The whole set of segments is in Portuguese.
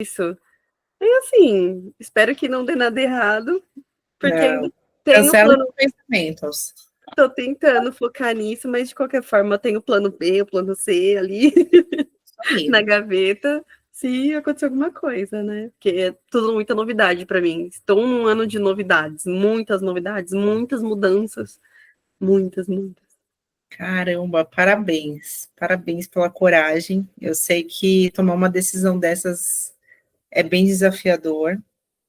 isso. E assim, espero que não dê nada errado, porque ainda tenho cancela plano. os pensamentos. Tô tentando focar nisso, mas de qualquer forma eu tenho o plano B, o plano C ali na gaveta, se acontecer alguma coisa, né? Porque é tudo muita novidade para mim. Estou num ano de novidades, muitas mudanças, muitas. Caramba, parabéns. Parabéns pela coragem. Eu sei que tomar uma decisão dessas é bem desafiador,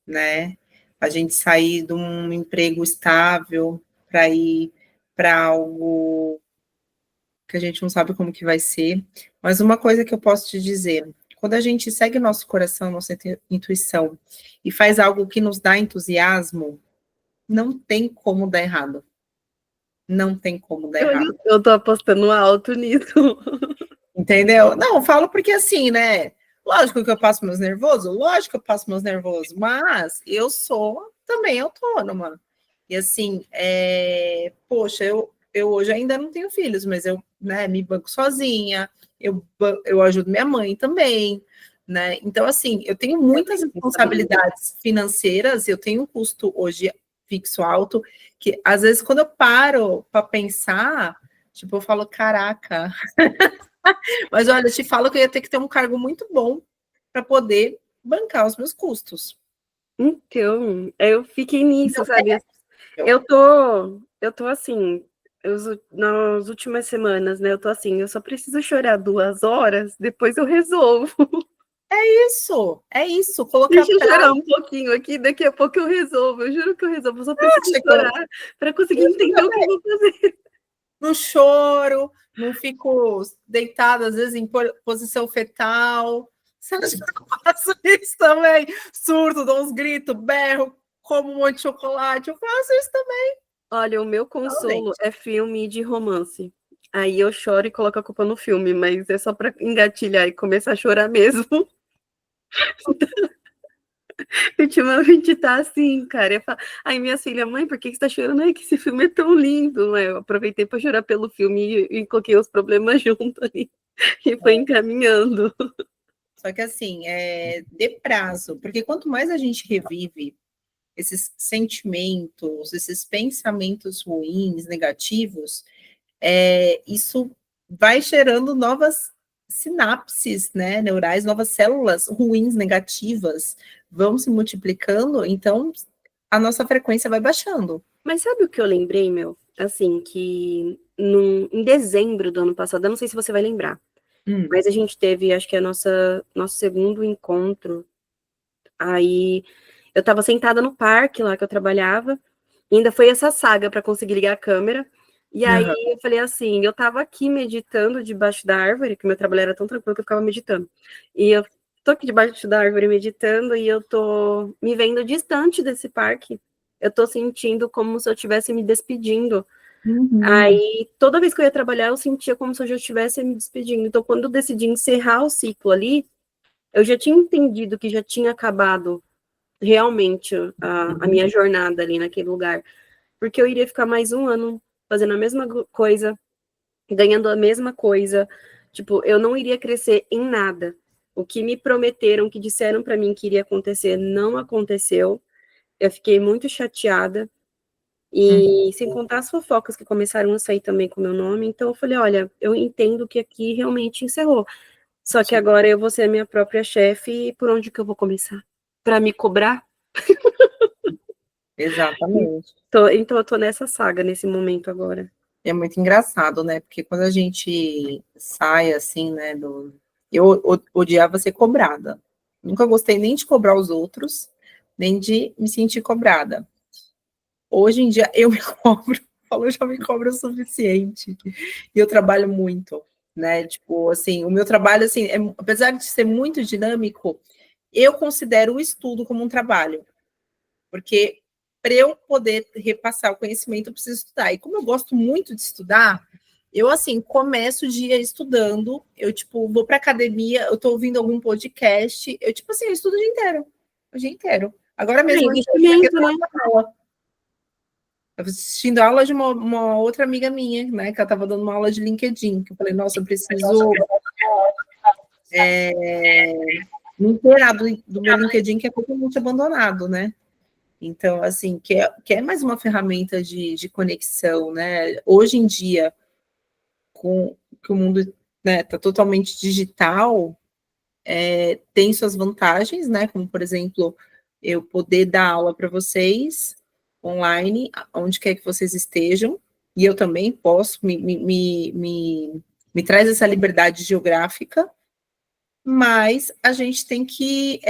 né? A gente sair de um emprego estável para ir para algo que a gente não sabe como que vai ser. Mas uma coisa que eu posso te dizer, quando a gente segue nosso coração, nossa intuição e faz algo que nos dá entusiasmo, não tem como dar errado. Não tem como dar errado. Eu tô apostando alto nisso. Entendeu? Não, eu falo porque assim, né? Lógico que eu passo meus nervosos, lógico que eu passo meus nervosos, mas eu sou também autônoma. E assim, poxa, eu hoje ainda não tenho filhos, mas eu, né, me banco sozinha, eu ajudo minha mãe também, né? Então, assim, eu tenho muitas responsabilidades financeiras, eu tenho um custo hoje fixo alto, que às vezes quando eu paro para pensar, tipo, eu falo, caraca. Mas olha, eu te falo que eu ia ter que ter um cargo muito bom para poder bancar os meus custos. Então, eu fiquei nisso, Então, sabe? Eu tô assim, nas últimas semanas, né? Eu tô assim, eu só preciso chorar 2 horas, depois eu resolvo. é isso, colocar Deixa eu prazo. chorar um pouquinho aqui, daqui a pouco eu resolvo. Eu juro que eu resolvo, eu só preciso chorar para conseguir entender o que eu vou fazer. Não choro, não fico deitada, às vezes, em posição fetal. Você acha que eu faço isso também? Surto, dou uns gritos, berro, como um monte de chocolate. Eu faço isso também. Olha, o meu consolo é filme de romance. Aí eu choro e coloco a culpa no filme, mas é só para engatilhar e começar a chorar mesmo. Ultimamente tá assim, cara. Eu falo, aí minha filha, mãe, por que você tá chorando? Ai, que esse filme é tão lindo. Eu aproveitei para chorar pelo filme e coloquei os problemas junto ali e foi encaminhando. Só que assim, de prazo, porque quanto mais a gente revive esses sentimentos, esses pensamentos ruins, negativos, isso vai gerando novas sinapses, né, neurais, novas células ruins, negativas, vão se multiplicando, então a nossa frequência vai baixando. Mas sabe o que eu lembrei, meu? Assim, que em dezembro do ano passado, eu não sei se você vai lembrar, mas a gente teve, acho que nosso segundo encontro. Aí eu tava sentada no parque lá que eu trabalhava, e ainda foi essa saga para conseguir ligar a câmera. E aí eu falei assim, eu tava aqui meditando debaixo da árvore, que meu trabalho era tão tranquilo que eu ficava meditando. E eu tô aqui debaixo da árvore meditando e eu tô me vendo distante desse parque. Eu tô sentindo como se eu estivesse me despedindo. Aí, toda vez que eu ia trabalhar, eu sentia como se eu já estivesse me despedindo. Então, quando eu decidi encerrar o ciclo ali, eu já tinha entendido que já tinha acabado realmente a minha jornada ali naquele lugar. Porque eu iria ficar mais um ano fazendo a mesma coisa, ganhando a mesma coisa. Tipo, eu não iria crescer em nada. O que me prometeram, que disseram para mim que iria acontecer, não aconteceu. Eu fiquei muito chateada. E sem contar as fofocas que começaram a sair também com o meu nome. Então eu falei, olha, eu entendo que aqui realmente encerrou. Só que agora eu vou ser a minha própria chefe e por onde que eu vou começar? Para me cobrar? Exatamente. Então eu tô nessa saga nesse momento agora. É muito engraçado, né? Porque quando a gente sai assim, né? Eu odiava ser cobrada. Nunca gostei nem de cobrar os outros, nem de me sentir cobrada. Hoje em dia eu me cobro, eu já me cobro o suficiente. E eu trabalho muito, né? Tipo, assim, o meu trabalho, assim, apesar de ser muito dinâmico, eu considero o estudo como um trabalho. Porque para eu poder repassar o conhecimento, eu preciso estudar. E como eu gosto muito de estudar, eu, assim, começo o dia estudando, eu, tipo, vou para academia, eu estou ouvindo algum podcast, eu, tipo assim, eu estudo o dia inteiro. Agora mesmo, antes de vir aqui, eu Investimento, né? estava assistindo a aula de uma outra amiga minha, né, que ela estava dando uma aula de LinkedIn, que eu falei, nossa, eu preciso inteirado do meu LinkedIn, que é totalmente abandonado, né? Então, assim, que é mais uma ferramenta de conexão, né? Hoje em dia, com que o mundo, né, tá totalmente digital, tem suas vantagens, né? Como, por exemplo, eu poder dar aula para vocês online, onde quer que vocês estejam, e eu também posso, me traz essa liberdade geográfica, mas a gente tem que,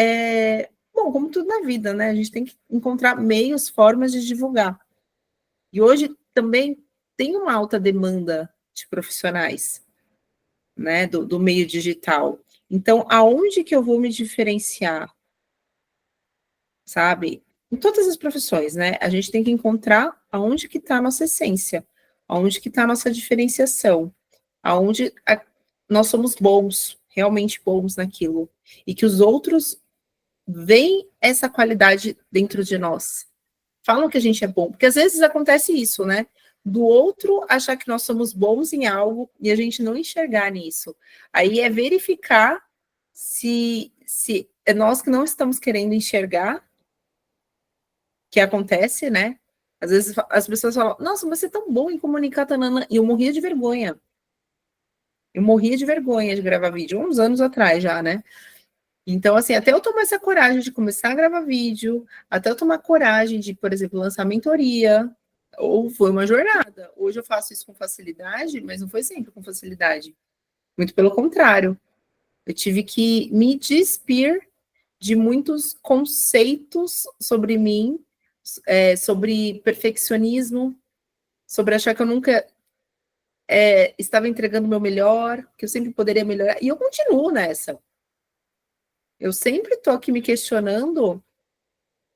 bom, como tudo na vida, né? A gente tem que encontrar meios, formas de divulgar. E hoje também tem uma alta demanda de profissionais, né, do meio digital. Então, aonde que eu vou me diferenciar, sabe? Em todas as profissões, né? A gente tem que encontrar aonde que está a nossa essência, aonde que está a nossa diferenciação, aonde nós somos bons, realmente bons naquilo, e que os outros veem essa qualidade dentro de nós. Falam que a gente é bom, porque às vezes acontece isso, né? Do outro achar que nós somos bons em algo e a gente não enxergar nisso. Aí é verificar se é nós que não estamos querendo enxergar, que acontece, né? Às vezes as pessoas falam, nossa, mas você é tão bom em comunicar, tanana. E eu morria de vergonha. Eu morria de vergonha de gravar vídeo, uns anos atrás já, né? Então, assim, até eu tomar essa coragem de começar a gravar vídeo, até eu tomar coragem de, por exemplo, lançar mentoria, ou foi uma jornada. Hoje eu faço isso com facilidade, mas não foi sempre com facilidade. Muito pelo contrário. Eu tive que me despir de muitos conceitos sobre mim, sobre perfeccionismo, sobre achar que eu nunca estava entregando o meu melhor, que eu sempre poderia melhorar. E eu continuo nessa. Eu sempre estou aqui me questionando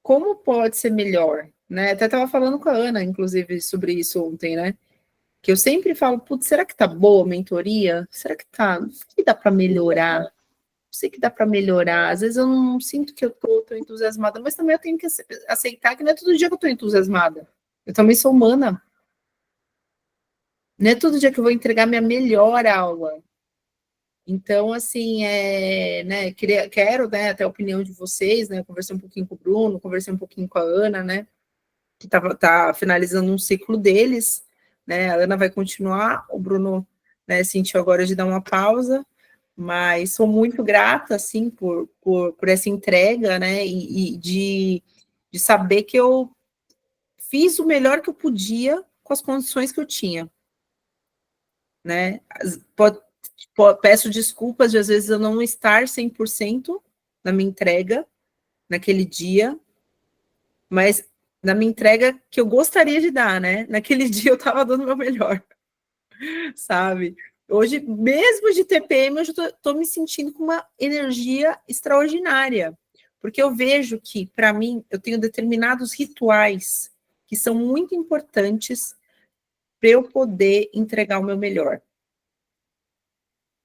como pode ser melhor, né? Até estava falando com a Ana, inclusive, sobre isso ontem, né? Que eu sempre falo, putz, será que tá boa a mentoria? Será que tá? Não sei que dá para melhorar. Não sei que dá para melhorar. Às vezes eu não sinto que eu tô entusiasmada, mas também eu tenho que aceitar que não é todo dia que eu tô entusiasmada. Eu também sou humana. Não é todo dia que eu vou entregar minha melhor aula. Então, assim, né, quero, né, até a opinião de vocês, né, eu conversei um pouquinho com o Bruno, conversei um pouquinho com a Ana, né, que tá finalizando um ciclo deles, né, a Ana vai continuar, o Bruno, né, sentiu agora de dar uma pausa, mas sou muito grata, assim, por essa entrega, né, e de saber que eu fiz o melhor que eu podia com as condições que eu tinha, né, peço desculpas de às vezes eu não estar 100% na minha entrega naquele dia, mas na minha entrega que eu gostaria de dar, né? Naquele dia eu estava dando o meu melhor, sabe? Hoje, mesmo de TPM, eu já estou me sentindo com uma energia extraordinária, porque eu vejo que, para mim, eu tenho determinados rituais que são muito importantes para eu poder entregar o meu melhor,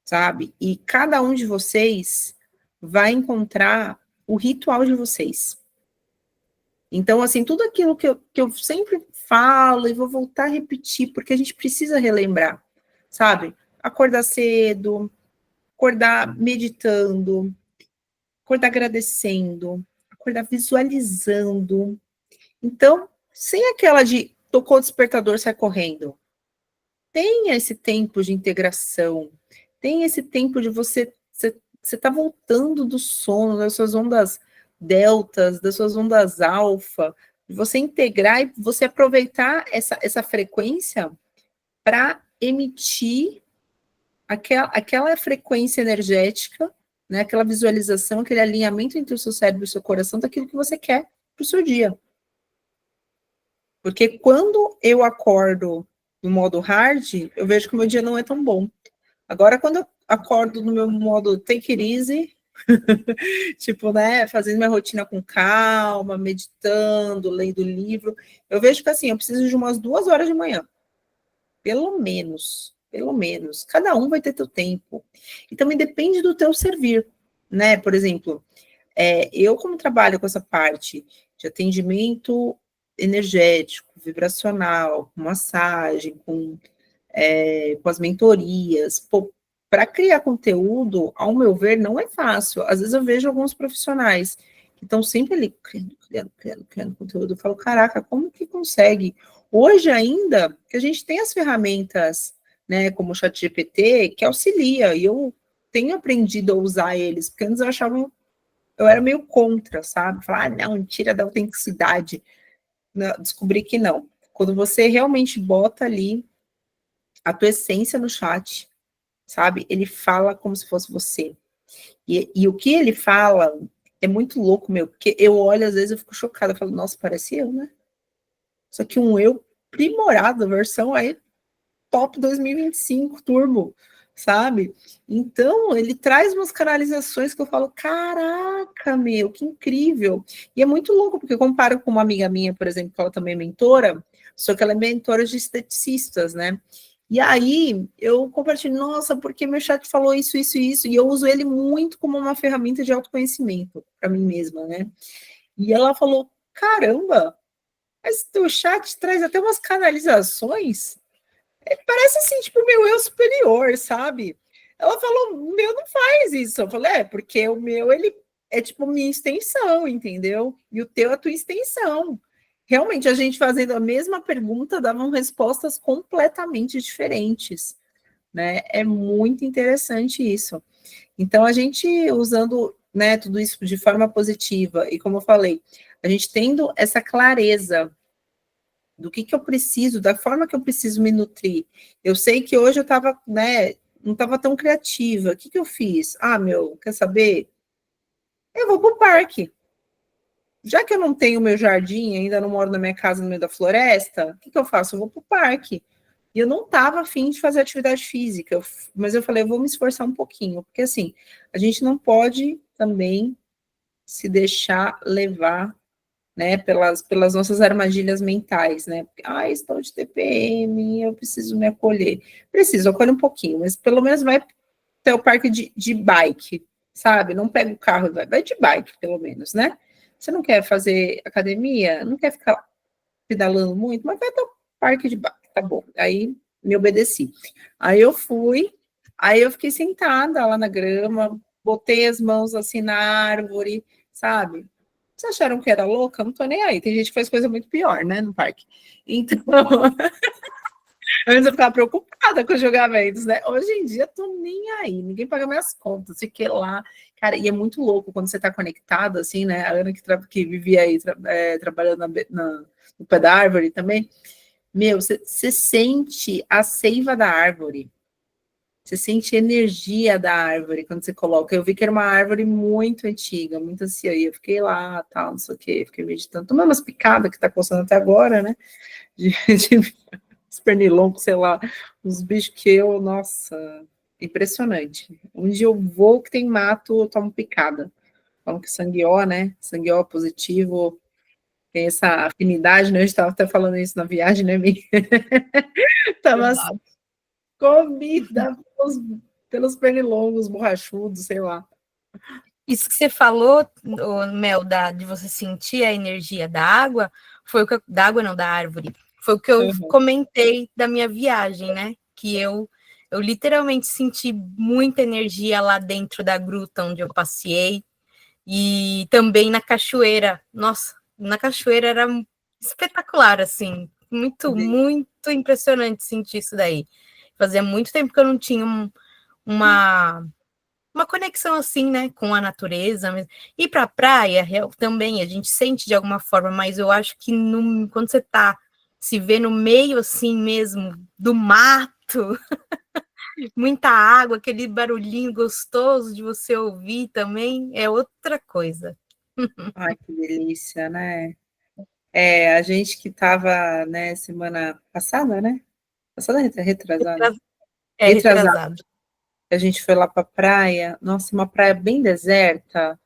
sabe? E cada um de vocês vai encontrar o ritual de vocês. Então, assim, tudo aquilo que eu sempre falo e vou voltar a repetir, porque a gente precisa relembrar, sabe? Acordar cedo, acordar meditando, acordar agradecendo, acordar visualizando. Então, sem aquela de tocou o despertador, sai correndo. Tenha esse tempo de integração, tenha esse tempo de você tá voltando do sono, das suas ondas deltas, das suas ondas alfa, de você integrar e você aproveitar essa frequência para emitir aquela frequência energética, né, aquela visualização, aquele alinhamento entre o seu cérebro e o seu coração daquilo que você quer para o seu dia. Porque quando eu acordo no modo hard, eu vejo que o meu dia não é tão bom. Agora, quando eu acordo no meu modo take it easy, tipo, né, fazendo minha rotina com calma, meditando, lendo livro, eu vejo que, assim, eu preciso de umas 2 horas de manhã. Pelo menos, pelo menos. Cada um vai ter teu tempo. E também depende do teu servir, né? Por exemplo, eu como trabalho com essa parte de atendimento energético, vibracional, com massagem, com as mentorias, pô, para criar conteúdo, ao meu ver, não é fácil. Às vezes eu vejo alguns profissionais que estão sempre ali criando conteúdo. Eu falo, caraca, como que consegue? Hoje ainda, que a gente tem as ferramentas, né, como o ChatGPT, que auxilia, e eu tenho aprendido a usar eles, porque antes eu era meio contra, sabe? Falar, não, tira da autenticidade. Não, descobri que não. Quando você realmente bota ali a tua essência no chat, sabe? Ele fala como se fosse você. E o que ele fala é muito louco, meu, porque eu olho, às vezes eu fico chocada, eu falo, nossa, parece eu, né? Só que um eu aprimorado, versão aí top 2025, turbo, sabe? Então, ele traz umas canalizações que eu falo, caraca, meu, que incrível. E é muito louco, porque eu comparo com uma amiga minha, por exemplo, que ela também é mentora, só que ela é mentora de esteticistas, né? E aí, eu compartilho, nossa, porque meu chat falou isso, isso e isso, e eu uso ele muito como uma ferramenta de autoconhecimento para mim mesma, né? E ela falou, caramba, mas teu chat traz até umas canalizações. Parece assim, tipo, meu eu superior, sabe? Ela falou, o meu não faz isso. Eu falei, porque o meu, ele é tipo minha extensão, entendeu? E o teu é a tua extensão. Realmente, a gente fazendo a mesma pergunta, davam respostas completamente diferentes, né? É muito interessante isso. Então, a gente usando, né, tudo isso de forma positiva, e como eu falei, a gente tendo essa clareza do que eu preciso, da forma que eu preciso me nutrir. Eu sei que hoje eu estava, né, não estava tão criativa. O que eu fiz? Ah, meu, quer saber? Eu vou para o parque. Já que eu não tenho meu jardim, ainda não moro na minha casa no meio da floresta, o que eu faço? Eu vou para o parque. E eu não estava afim de fazer atividade física, mas eu falei, eu vou me esforçar um pouquinho, porque assim, a gente não pode também se deixar levar, né, pelas nossas armadilhas mentais, né? Ah, estou de TPM, eu preciso me acolher. Preciso, acolher um pouquinho, mas pelo menos vai até o parque de bike, sabe? Não pega o carro e vai de bike, pelo menos, né? Você não quer fazer academia, não quer ficar pedalando muito, mas vai até o parque de bike, tá bom. Aí me obedeci. Aí eu fui, aí eu fiquei sentada lá na grama, botei as mãos assim na árvore, sabe? Vocês acharam que era louca? Não tô nem aí. Tem gente que faz coisa muito pior, né, no parque. Então, antes eu ficava preocupada com os julgamentos, né? Hoje em dia, tô nem aí. Ninguém paga minhas contas. Fiquei lá. Cara, e é muito louco quando você tá conectado, assim, né? A Ana que vivia aí trabalhando no pé da árvore também. Meu, você sente a seiva da árvore. Você sente a energia da árvore quando você coloca. Eu vi que era uma árvore muito antiga, muito anciã. E eu fiquei lá, tal, não sei o quê, fiquei meditando. Tomei umas picadas que tá coçando até agora, né? De pernilongo, sei lá, uns bichos que eu, nossa, impressionante. Onde eu vou que tem mato, eu tomo picada. Falam que sangue O, né? Sangue O positivo tem essa afinidade, né? A gente estava até falando isso na viagem, né, Mi? Tava comida pelos pernilongos borrachudos, sei lá. Isso que você falou, Mel, de você sentir a energia da água, foi o que da água não, da árvore. Foi o que eu comentei da minha viagem, né? Que eu literalmente senti muita energia lá dentro da gruta onde eu passei e também na cachoeira. Nossa, na cachoeira era espetacular, assim, muito impressionante sentir isso daí. Fazia muito tempo que eu não tinha uma conexão assim, né, com a natureza. E para a praia também a gente sente de alguma forma, mas eu acho que quando você se vê no meio assim mesmo do mato, muita água, aquele barulhinho gostoso de você ouvir também é outra coisa. Ai, que delícia, né? A gente que estava, né, semana passada, né? Passada, retrasada? Retrasada. Retrasado. A gente foi lá para a praia. Nossa, uma praia bem deserta.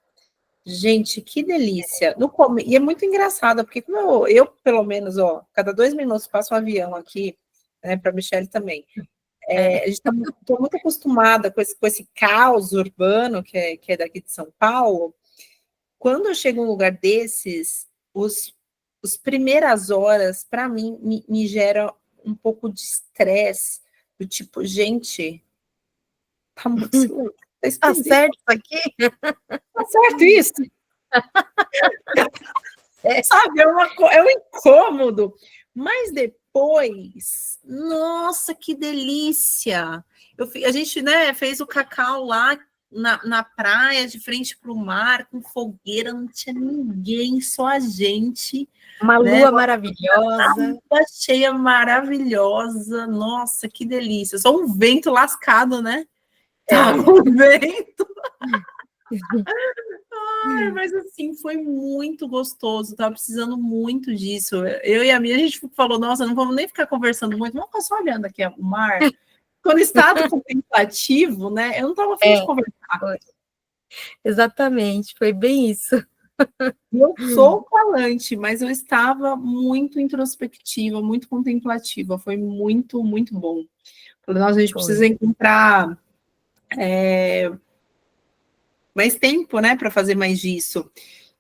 Gente, que delícia. E é muito engraçado, porque como eu, pelo menos, ó, cada 2 minutos passa um avião aqui, né, para a Michelle também. A gente está muito acostumada com esse caos urbano que é daqui de São Paulo. Quando eu chego em um lugar desses, os primeiras horas, para mim, me gera um pouco de estresse, do tipo, gente, Tá muito silêncio. Tá certo isso aqui? Tá certo isso? Sabe, é um incômodo. Mas depois, nossa, que delícia! A gente, né, fez o cacau lá na praia, de frente para o mar, com fogueira, não tinha ninguém, só a gente. Uma lua maravilhosa. Uma cheia maravilhosa. Nossa, que delícia. Só um vento lascado, né? Tava um vento. Ai, mas assim, foi muito gostoso, tava precisando muito disso. Eu e a minha, a gente falou, nossa, não vamos nem ficar conversando muito, vamos ficar só olhando aqui o mar. Quando estado contemplativo, né, eu não tava afim de conversar. Foi. Exatamente, foi bem isso. Eu sou falante, mas eu estava muito introspectiva, muito contemplativa, foi muito, muito bom. Falei, nossa, a gente precisa encontrar mais tempo, né, para fazer mais disso.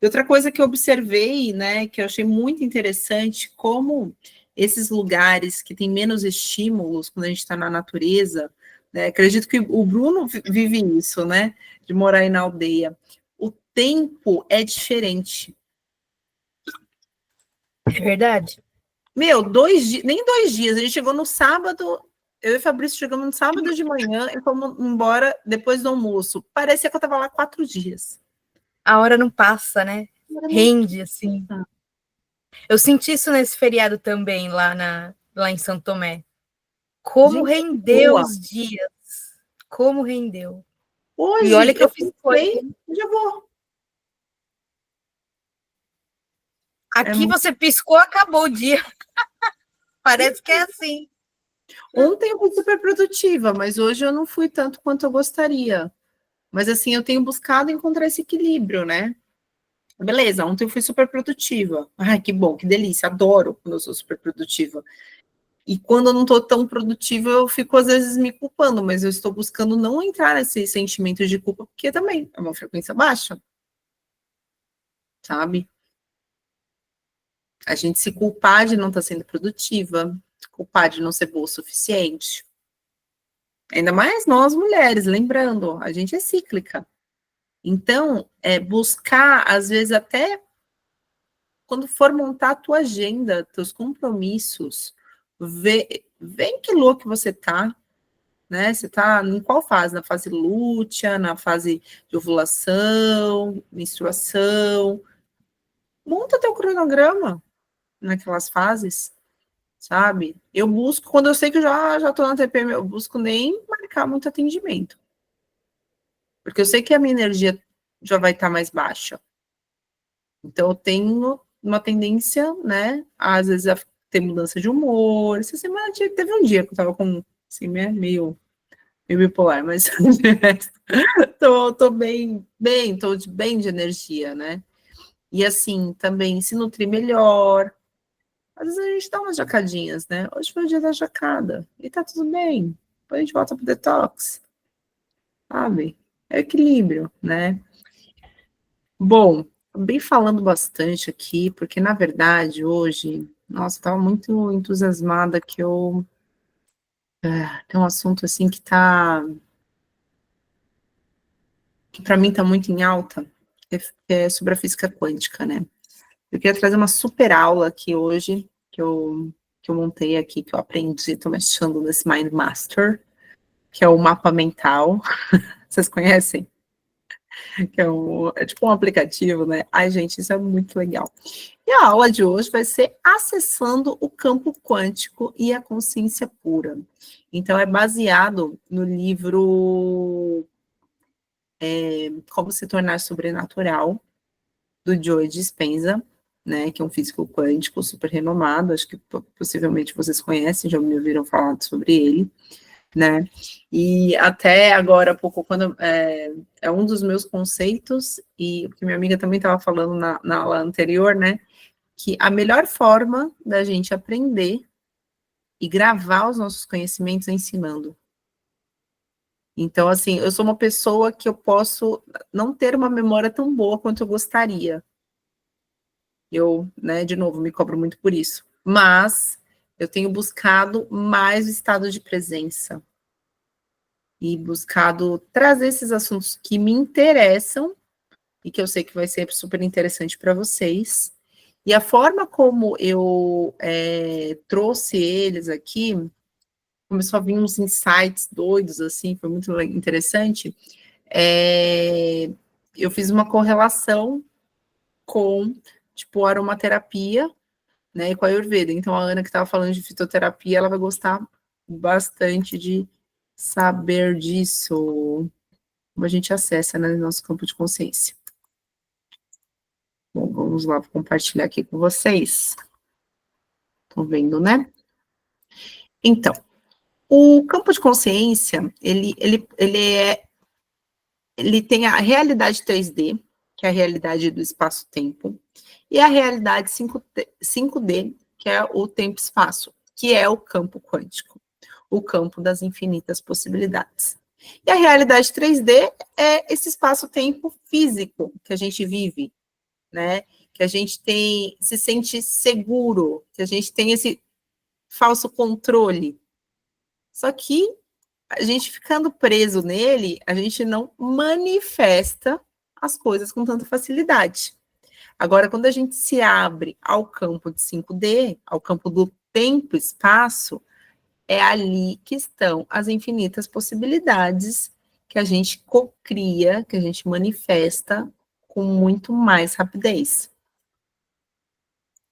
E outra coisa que eu observei, né, que eu achei muito interessante, como esses lugares que têm menos estímulos, quando a gente está na natureza, né, acredito que o Bruno vive isso, né, de morar aí na aldeia. O tempo é diferente. É verdade? Meu, nem 2 dias, a gente chegou no sábado, eu e o Fabrício chegamos no sábado de manhã e fomos embora depois do almoço. Parecia que eu estava lá 4 dias. A hora não passa, né? Rende, assim. Eu senti isso nesse feriado também, lá em São Tomé. Como Gente, rendeu os dias. Como rendeu. Hoje, E olha que eu fiz coisa. Já vou. Aqui você piscou, acabou o dia. Parece que é assim. Ontem eu fui super produtiva, mas hoje eu não fui tanto quanto eu gostaria. Mas assim, eu tenho buscado encontrar esse equilíbrio, né? Beleza, ontem eu fui super produtiva. Ai, que bom, que delícia, adoro quando eu sou super produtiva. E quando eu não estou tão produtiva, eu fico às vezes me culpando, mas eu estou buscando não entrar nesse sentimento de culpa, porque também é uma frequência baixa. Sabe? A gente se culpar de não estar sendo produtiva, culpar de não ser boa o suficiente. Ainda mais nós mulheres, lembrando, a gente é cíclica. Então, buscar, às vezes, até quando for montar a tua agenda, teus compromissos, ver em que lua que você tá, né? Você tá em qual fase? Na fase lútea, na fase de ovulação, menstruação. Monta teu cronograma naquelas fases, sabe? Eu busco, quando eu sei que eu já tô na TPM, eu busco nem marcar muito atendimento. Porque eu sei que a minha energia já vai estar mais baixa. Então, eu tenho uma tendência, né, às vezes a ter mudança de humor. Essa semana teve um dia que eu tava com, assim, meio bipolar, mas tô bem de energia, né? E assim, também se nutrir melhor. Às vezes a gente dá umas jacadinhas, né? Hoje foi o dia da jacada, e tá tudo bem. Depois a gente volta pro detox, sabe? É equilíbrio, né? Bom, bem falando bastante aqui, porque na verdade hoje, nossa, estava muito entusiasmada que tem um assunto assim que para mim está muito em alta, é sobre a física quântica, né? Eu queria trazer uma super aula aqui hoje, que eu montei aqui, que eu aprendi, estou mexendo nesse Mind Master, que é o mapa mental. Vocês conhecem? Que é tipo um aplicativo, né? Ai, gente, isso é muito legal. E a aula de hoje vai ser acessando o campo quântico e a consciência pura. Então, é baseado no livro Como se tornar sobrenatural, do Joe Dispenza, né? Que é um físico quântico super renomado. Acho que possivelmente vocês conhecem, já me ouviram falar sobre ele, né? E até agora há pouco, quando é um dos meus conceitos, e o que minha amiga também estava falando na aula anterior, né? Que a melhor forma da gente aprender e gravar os nossos conhecimentos é ensinando. Então, assim, eu sou uma pessoa que eu posso não ter uma memória tão boa quanto eu gostaria. Eu, né, de novo, me cobro muito por isso. Mas eu tenho buscado mais o estado de presença. e buscado trazer esses assuntos que me interessam e que eu sei que vai ser super interessante para vocês. E a forma como eu trouxe eles aqui, começou a vir uns insights doidos, assim, foi muito interessante. Eu fiz uma correlação com, tipo, aromaterapia, né, e com a Ayurveda. Então, a Ana, que estava falando de fitoterapia, ela vai gostar bastante de saber disso, como a gente acessa, né, no nosso campo de consciência. Bom, vamos lá, vou compartilhar aqui com vocês. Estão vendo, né? Então, o campo de consciência, ele tem a realidade 3D, que é a realidade do espaço-tempo, e a realidade 5D, que é o tempo-espaço, que é o campo quântico, o campo das infinitas possibilidades. E a realidade 3D é esse espaço-tempo físico que a gente vive, né? Que a gente se sente seguro, que a gente tem esse falso controle. Só que a gente ficando preso nele, a gente não manifesta as coisas com tanta facilidade. Agora, quando a gente se abre ao campo de 5D, ao campo do tempo e espaço, é ali que estão as infinitas possibilidades que a gente cocria, que a gente manifesta com muito mais rapidez.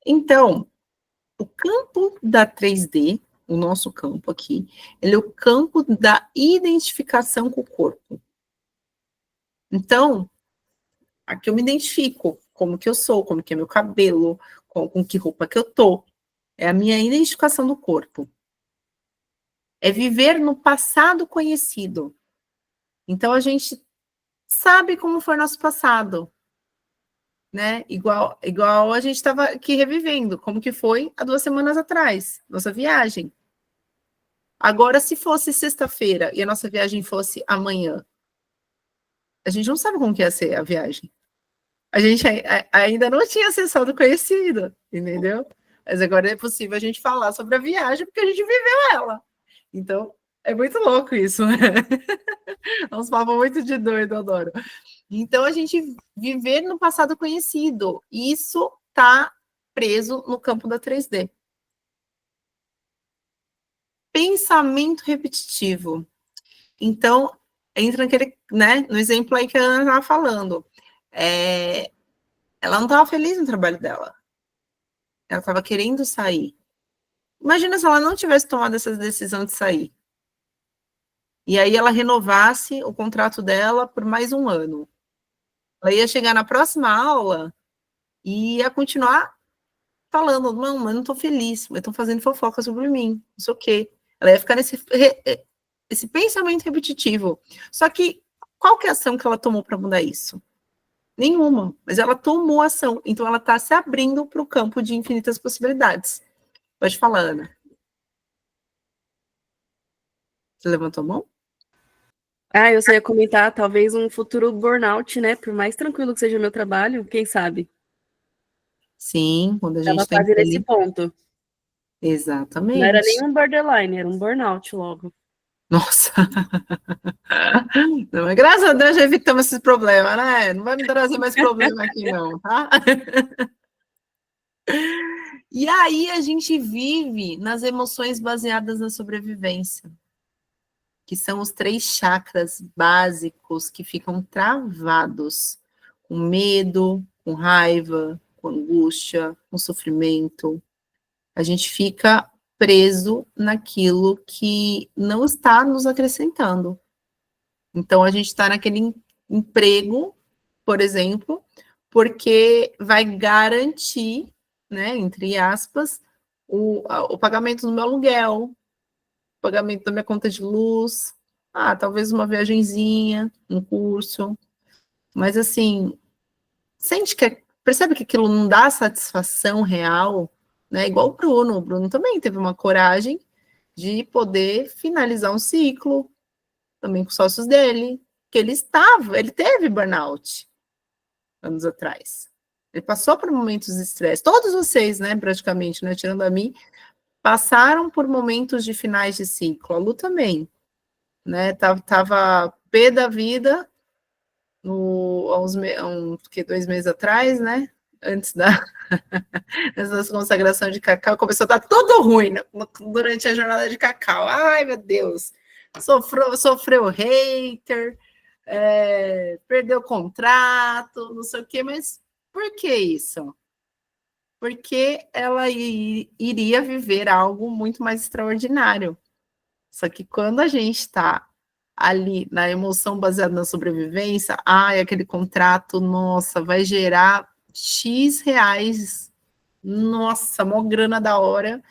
Então, o campo da 3D, o nosso campo aqui, ele é o campo da identificação com o corpo. Então, aqui eu me identifico, como que eu sou, como que é meu cabelo, com que roupa que eu tô. É a minha identificação do corpo. É viver no passado conhecido. Então, a gente sabe como foi nosso passado, né? Igual a gente estava aqui revivendo, como que foi há 2 semanas atrás, nossa viagem. Agora, se fosse sexta-feira e a nossa viagem fosse amanhã, a gente não sabe como que ia ser a viagem. A gente ainda não tinha acessado o conhecido, entendeu? Mas agora é possível a gente falar sobre a viagem porque a gente viveu ela. Então, é muito louco isso, né? É uns papos muito de doido, eu adoro. Então, a gente viver no passado conhecido, isso está preso no campo da 3D. Pensamento repetitivo. Então, entra naquele, né, no exemplo aí que a Ana estava falando. Ela não estava feliz no trabalho dela. Ela estava querendo sair. Imagina se ela não tivesse tomado essa decisão de sair. E aí ela renovasse o contrato dela por mais 1 ano. Ela ia chegar na próxima aula e ia continuar falando, não, mas não estou feliz, mas estão fazendo fofoca sobre mim, não sei o quê. Ela ia ficar esse pensamento repetitivo. Só que, qual que é a ação que ela tomou para mudar isso? Nenhuma, mas ela tomou ação, então ela está se abrindo para o campo de infinitas possibilidades. Pode falar, Ana. Você levantou a mão? Eu só ia comentar, talvez um futuro burnout, né? Por mais tranquilo que seja o meu trabalho, quem sabe? Sim, quando a gente Estava quase nesse ponto. Exatamente. Não era nem um borderline, era um burnout logo. Nossa. Não, mas graças a Deus já evitamos esses problemas, né? Não vai me trazer mais problema aqui, não, tá? E aí a gente vive nas emoções baseadas na sobrevivência, que são os 3 chakras básicos que ficam travados, com medo, com raiva, com angústia, com sofrimento. A gente fica preso naquilo que não está nos acrescentando. Então, a gente está naquele emprego, por exemplo, porque vai garantir, né, entre aspas, o pagamento do meu aluguel, o pagamento da minha conta de luz, talvez uma viagenzinha, um curso. Mas, assim, percebe que aquilo não dá satisfação real, né? Igual o Bruno também teve uma coragem de poder finalizar um ciclo, também com os sócios dele, que ele teve burnout anos atrás. Ele passou por momentos de estresse. Todos vocês, né, praticamente, né, tirando a mim, passaram por momentos de finais de ciclo. A Lu também. né? Tava pé da vida, que 2 meses atrás, né? Antes da consagração de Cacau, começou a estar tudo ruim, né? Durante a jornada de Cacau. Ai, meu Deus! Sofreu hater, perdeu contrato, não sei o quê, mas por que isso? Porque ela iria viver algo muito mais extraordinário. Só que quando a gente está ali na emoção baseada na sobrevivência, aquele contrato, nossa, vai gerar X reais, nossa, mó grana da hora.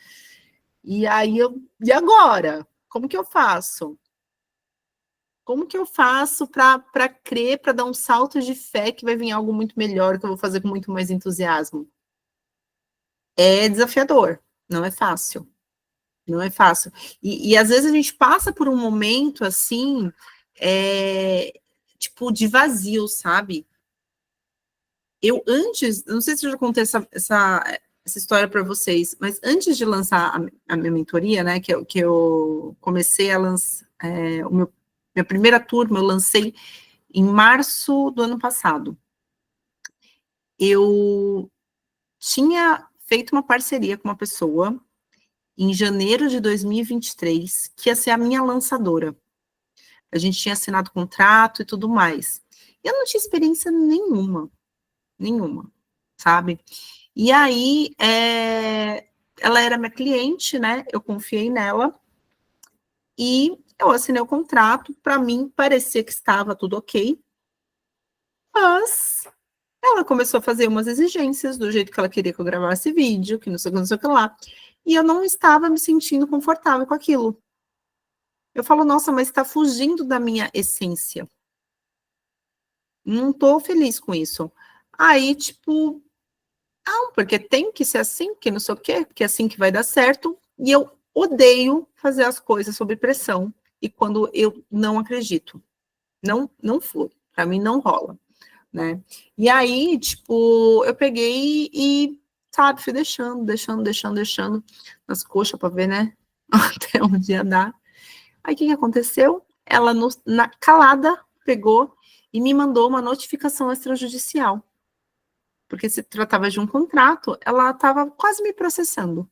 E aí, e agora? Como que eu faço? Como que eu faço para crer, para dar um salto de fé que vai vir algo muito melhor, que eu vou fazer com muito mais entusiasmo? É desafiador, não é fácil. Não é fácil. E às vezes a gente passa por um momento assim, tipo, de vazio, sabe? Eu antes, não sei se eu já contei essa história para vocês, mas antes de lançar a minha mentoria, né, que eu comecei a lançar, minha primeira turma eu lancei em março do ano passado. Eu tinha feito uma parceria com uma pessoa em janeiro de 2023, que ia ser a minha lançadora. A gente tinha assinado contrato e tudo mais. Eu não tinha experiência nenhuma, sabe? E aí, ela era minha cliente, né? Eu confiei nela e eu assinei o contrato. Para mim, parecia que estava tudo ok, mas ela começou a fazer umas exigências do jeito que ela queria que eu gravasse vídeo, que não sei o que lá. E eu não estava me sentindo confortável com aquilo. Eu falo, nossa, mas está fugindo da minha essência. Não estou feliz com isso. Aí, tipo, não, porque tem que ser assim, que não sei o quê, porque é assim que vai dar certo. E eu odeio fazer as coisas sob pressão e quando eu não acredito. Não flui. Para mim não rola, né? E aí, tipo, eu peguei e, sabe, fui deixando nas coxas para ver, né? Até um dia dar. Aí o que aconteceu? Ela, na calada, pegou e me mandou uma notificação extrajudicial. Porque se tratava de um contrato, ela estava quase me processando.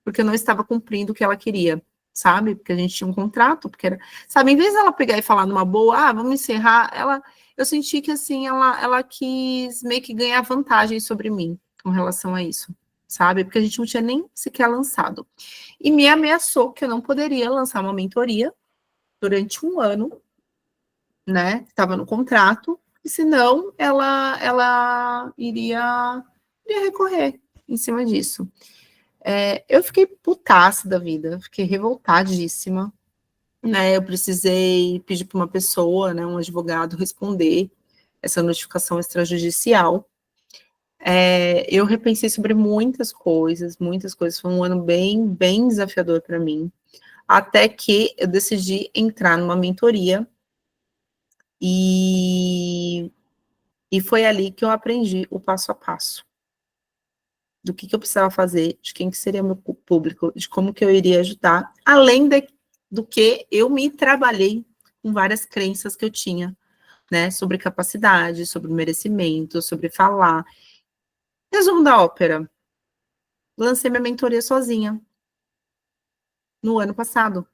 Porque eu não estava cumprindo o que ela queria, sabe? Porque a gente tinha um contrato, porque era... Sabe, em vez dela pegar e falar numa boa, vamos encerrar, eu senti que, assim, ela quis meio que ganhar vantagem sobre mim com relação a isso, sabe? Porque a gente não tinha nem sequer lançado. E me ameaçou que eu não poderia lançar uma mentoria durante um ano, né? Estava no contrato, e senão ela iria recorrer em cima disso. Eu fiquei putaça da vida, fiquei revoltadíssima, né? Eu precisei pedir para uma pessoa, né, um advogado, responder essa notificação extrajudicial. Eu repensei sobre muitas coisas, foi um ano bem, bem desafiador para mim, até que eu decidi entrar numa mentoria. E foi ali que eu aprendi o passo a passo. Do que eu precisava fazer, de quem que seria meu público, de como que eu iria ajudar, além do que eu me trabalhei com várias crenças que eu tinha, né, sobre capacidade, sobre merecimento, sobre falar. Resumo da ópera, lancei minha mentoria sozinha, no ano passado.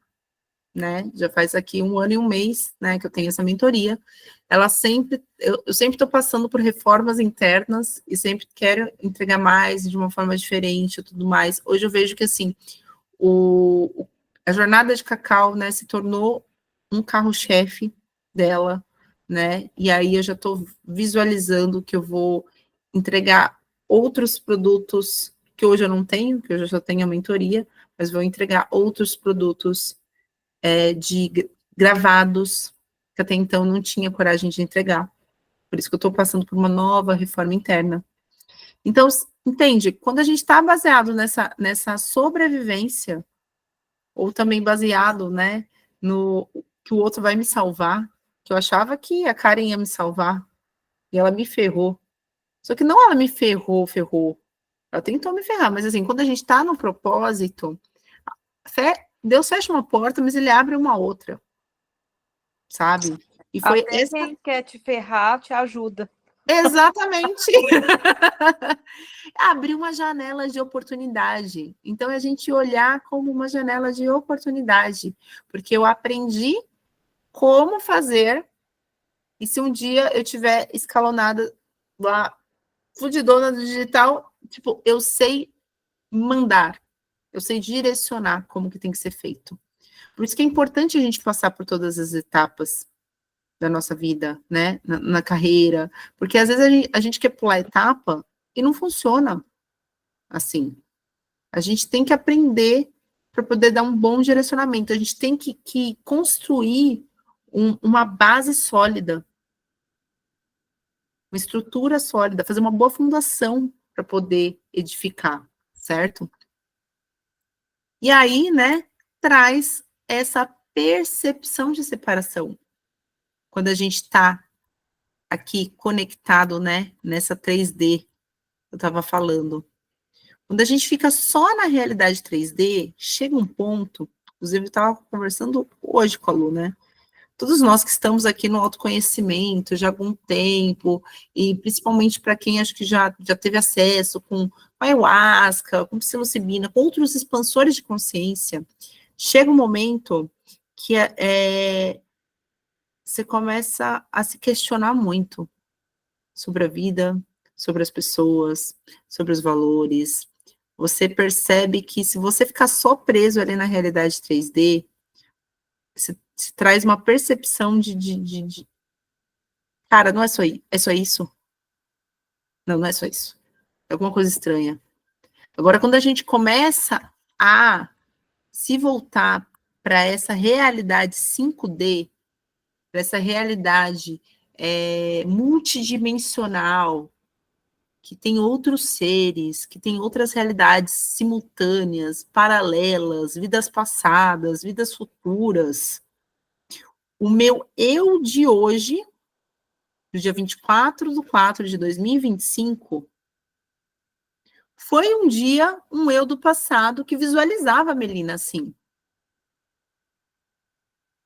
Né? Já faz aqui 1 ano e 1 mês, né, que eu tenho essa mentoria. Eu sempre estou passando por reformas internas e sempre quero entregar mais de uma forma diferente e tudo mais. Hoje eu vejo que, assim, a jornada de Cacau, né, se tornou um carro-chefe dela, né, e aí eu já estou visualizando que eu vou entregar outros produtos que hoje eu não tenho, que hoje eu já tenho a mentoria, mas vou entregar outros produtos de gravados, que até então não tinha coragem de entregar. Por isso que eu estou passando por uma nova reforma interna. Então, entende? Quando a gente está baseado nessa sobrevivência, ou também baseado, né, no que o outro vai me salvar, que eu achava que a Karen ia me salvar, e ela me ferrou. Só que não ela me ferrou. Ela tentou me ferrar, mas assim, quando a gente está no propósito, Deus fecha uma porta, mas ele abre uma outra. sabe? E foi Até quem quer te ferrar, te ajuda. Exatamente. Abrir uma janela de oportunidade. Então, a gente olhar como uma janela de oportunidade, porque eu aprendi como fazer, e se um dia eu tiver escalonada lá, fudidona do digital, tipo, eu sei mandar, eu sei direcionar como que tem que ser feito. Por isso que é importante a gente passar por todas as etapas da nossa vida, né, na carreira, porque às vezes a gente quer pular etapa e não funciona assim. A gente tem que aprender para poder dar um bom direcionamento, a gente tem que construir uma base sólida, uma estrutura sólida, fazer uma boa fundação para poder edificar, certo? E aí, né, traz essa percepção de separação. Quando a gente está aqui conectado, né, nessa 3D que eu estava falando. Quando a gente fica só na realidade 3D, chega um ponto, inclusive eu estava conversando hoje com a Lu, né? Todos nós que estamos aqui no autoconhecimento já há algum tempo, e principalmente para quem acho que já teve acesso com ayahuasca, com psilocibina, com outros expansores de consciência, chega um momento que você começa a se questionar muito sobre a vida, sobre as pessoas, sobre os valores. Você percebe que se você ficar só preso ali na realidade 3D, se traz uma percepção de cara, não é só, é só isso? Não, não é só isso. É alguma coisa estranha. Agora, quando a gente começa a se voltar para essa realidade 5D, para essa realidade multidimensional, que tem outros seres, que tem outras realidades simultâneas, paralelas, vidas passadas, vidas futuras. O meu eu de hoje, do dia 24/4/2025, foi um dia, um eu do passado que visualizava a Melina assim.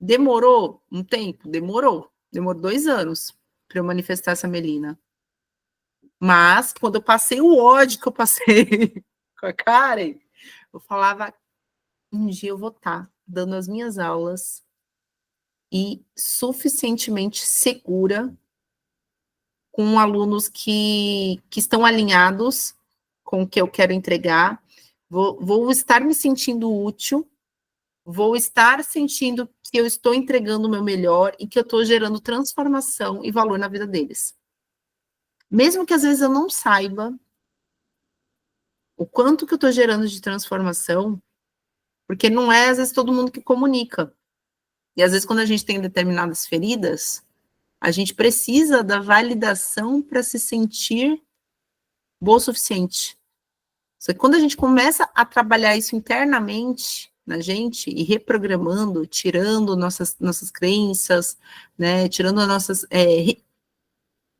Demorou um tempo? Demorou. Demorou 2 anos para eu manifestar essa Melina. Mas, quando eu passei o ódio que eu passei com a Karen, eu falava, um dia eu vou estar dando as minhas aulas e suficientemente segura com alunos que estão alinhados com o que eu quero entregar, vou estar me sentindo útil, vou estar sentindo que eu estou entregando o meu melhor e que eu estou gerando transformação e valor na vida deles. Mesmo que às vezes eu não saiba o quanto que eu estou gerando de transformação, porque não é, às vezes, todo mundo que comunica. E, às vezes, quando a gente tem determinadas feridas, a gente precisa da validação para se sentir boa o suficiente. Só que quando a gente começa a trabalhar isso internamente na gente, e reprogramando, tirando nossas crenças, né, tirando nossas...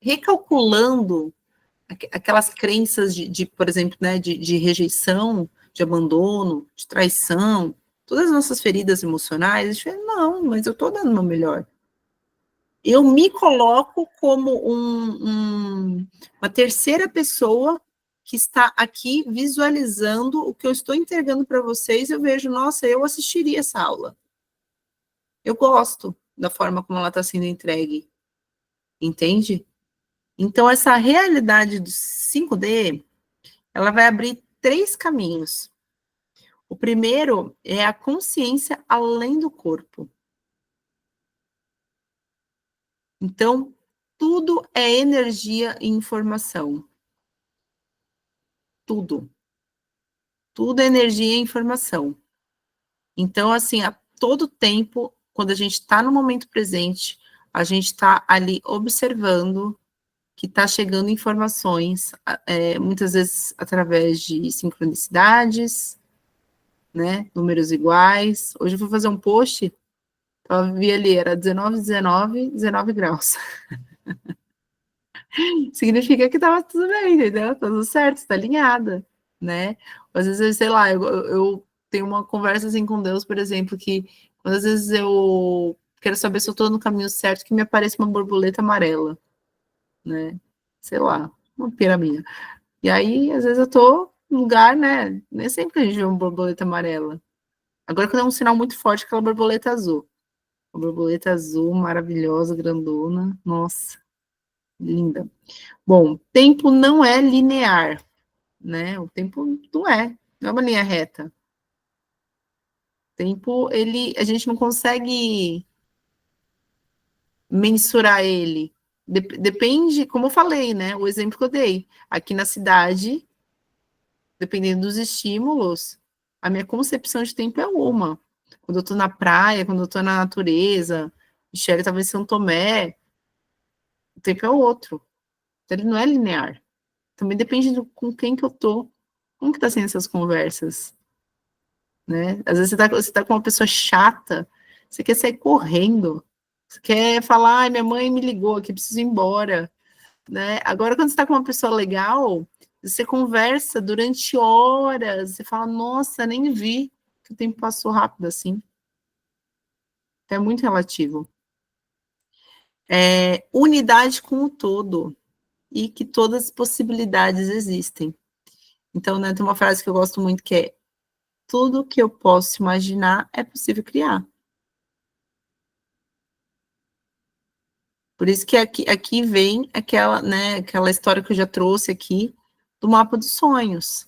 recalculando aquelas crenças por exemplo, né, de rejeição, de abandono, de traição, todas as nossas feridas emocionais, a gente fala, não, mas eu estou dando o meu melhor. Eu me coloco como uma terceira pessoa que está aqui visualizando o que eu estou entregando para vocês, eu vejo, nossa, eu assistiria essa aula. Eu gosto da forma como ela está sendo entregue. Entende? Então, essa realidade do 5D, ela vai abrir 3 caminhos. O primeiro é a consciência além do corpo. Então, tudo é energia e informação. Tudo. Tudo é energia e informação. Então, assim, a todo tempo, quando a gente está no momento presente, a gente está ali observando que está chegando informações, muitas vezes através de sincronicidades, né, números iguais. Hoje eu vou fazer um post, eu vi ali, era 19 graus. Significa que estava tudo bem, entendeu? Tá tudo certo, está alinhada, né? Às vezes, sei lá, eu tenho uma conversa assim com Deus, por exemplo, que às vezes eu quero saber se eu estou no caminho certo, que me apareça uma borboleta amarela, né? Sei lá, uma pira minha. E aí, às vezes eu tô no lugar, né? Nem sempre a gente vê uma borboleta amarela. Agora, quando é um sinal muito forte, aquela borboleta azul. Uma borboleta azul, maravilhosa, grandona. Nossa, linda. Bom, tempo não é linear, né? O tempo não é uma linha reta. O tempo, a gente não consegue mensurar ele. Depende, como eu falei, né? O exemplo que eu dei. Aqui na cidade, dependendo dos estímulos, a minha concepção de tempo é uma. Quando eu tô na praia, quando eu tô na natureza, Michele estava em São Tomé, o tempo é outro. Então, ele não é linear. Também depende com quem que eu tô. Como que tá sendo essas conversas? Né? Às vezes você tá com uma pessoa chata, você quer sair correndo, você quer falar, ai, minha mãe me ligou aqui, preciso ir embora. Né? Agora, quando você está com uma pessoa legal, você conversa durante horas, você fala, nossa, nem vi que o tempo passou rápido assim. É muito relativo. Unidade com o todo, e que todas as possibilidades existem. Então, né, tem uma frase que eu gosto muito que é: tudo que eu posso imaginar é possível criar. Por isso que aqui vem aquela, né, aquela história que eu já trouxe aqui do mapa dos sonhos.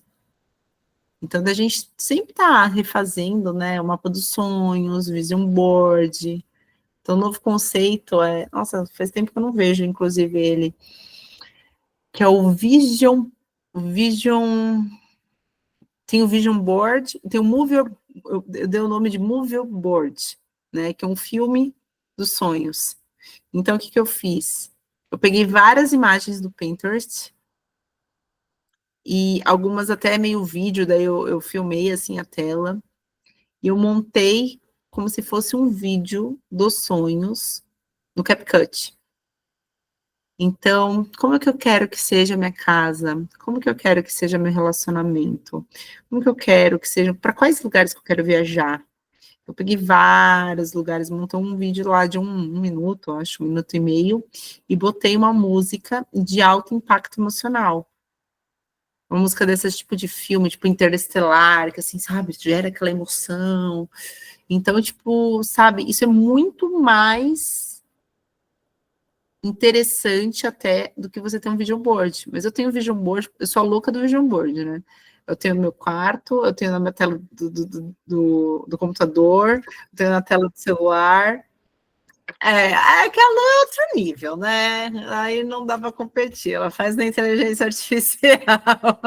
Então, a gente sempre está refazendo, né, o mapa dos sonhos, vision board. Então, o novo conceito nossa, faz tempo que eu não vejo, inclusive, ele, que é o vision, tem o vision board, tem o movie, eu dei o nome de movie board, né, que é um filme dos sonhos. Então, o que eu fiz? Eu peguei várias imagens do Pinterest, e algumas até meio vídeo, daí eu filmei, assim, a tela, e eu montei como se fosse um vídeo dos sonhos no CapCut. Então, como é que eu quero que seja a minha casa? Como que eu quero que seja meu relacionamento? Como que eu quero que seja? Para quais lugares que eu quero viajar? Eu peguei vários lugares, montei um vídeo lá de um minuto, acho, 1 minuto e meio, e botei uma música de alto impacto emocional. Uma música desse tipo de filme, tipo Interestelar, que assim, sabe, gera aquela emoção. Então, tipo, sabe, isso é muito mais interessante até do que você ter um vision board. Mas eu tenho um vision board, eu sou a louca do vision board, né? Eu tenho no meu quarto, eu tenho na minha tela do computador, eu tenho na tela do celular. Aquela é outro nível, né? Aí não dá para competir. Ela faz na inteligência artificial.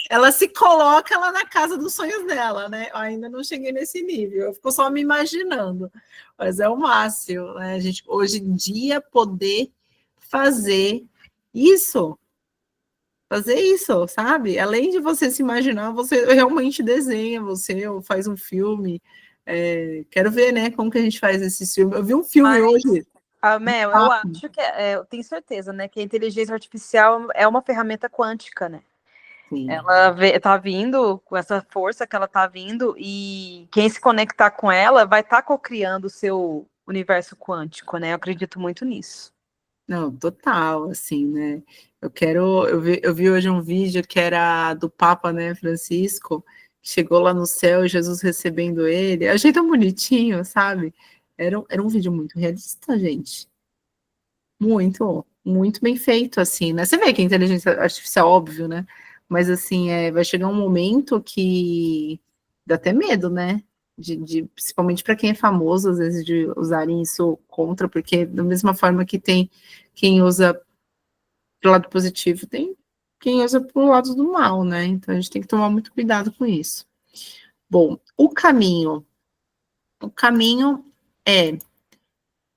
Ela se coloca lá na casa dos sonhos dela, né? Eu ainda não cheguei nesse nível, eu fico só me imaginando, mas é o máximo, né? A gente, hoje em dia, poder fazer isso, sabe? Além de você se imaginar, você realmente desenha, você ou faz um filme. Quero ver, né, como que a gente faz esse filme. Eu vi um filme hoje. Mel, eu acho que eu tenho certeza, né, que a inteligência artificial é uma ferramenta quântica, né? Sim. Ela tá vindo com essa força que ela tá vindo, e quem se conectar com ela vai estar co-criando o seu universo quântico, né? Eu acredito muito nisso. Não, total, assim, né? Eu vi hoje um vídeo que era do Papa, né, Francisco, que chegou lá no céu, Jesus recebendo ele. Eu achei tão bonitinho, sabe? Era um vídeo muito realista, gente. Muito, muito bem feito, assim, né? Você vê que a inteligência artificial, óbvio, né? Mas, assim, vai chegar um momento que dá até medo, né? Principalmente para quem é famoso, às vezes, de usarem isso contra, porque da mesma forma que tem quem usa pro lado positivo, tem quem usa pro lado do mal, né? Então, a gente tem que tomar muito cuidado com isso. Bom, o caminho é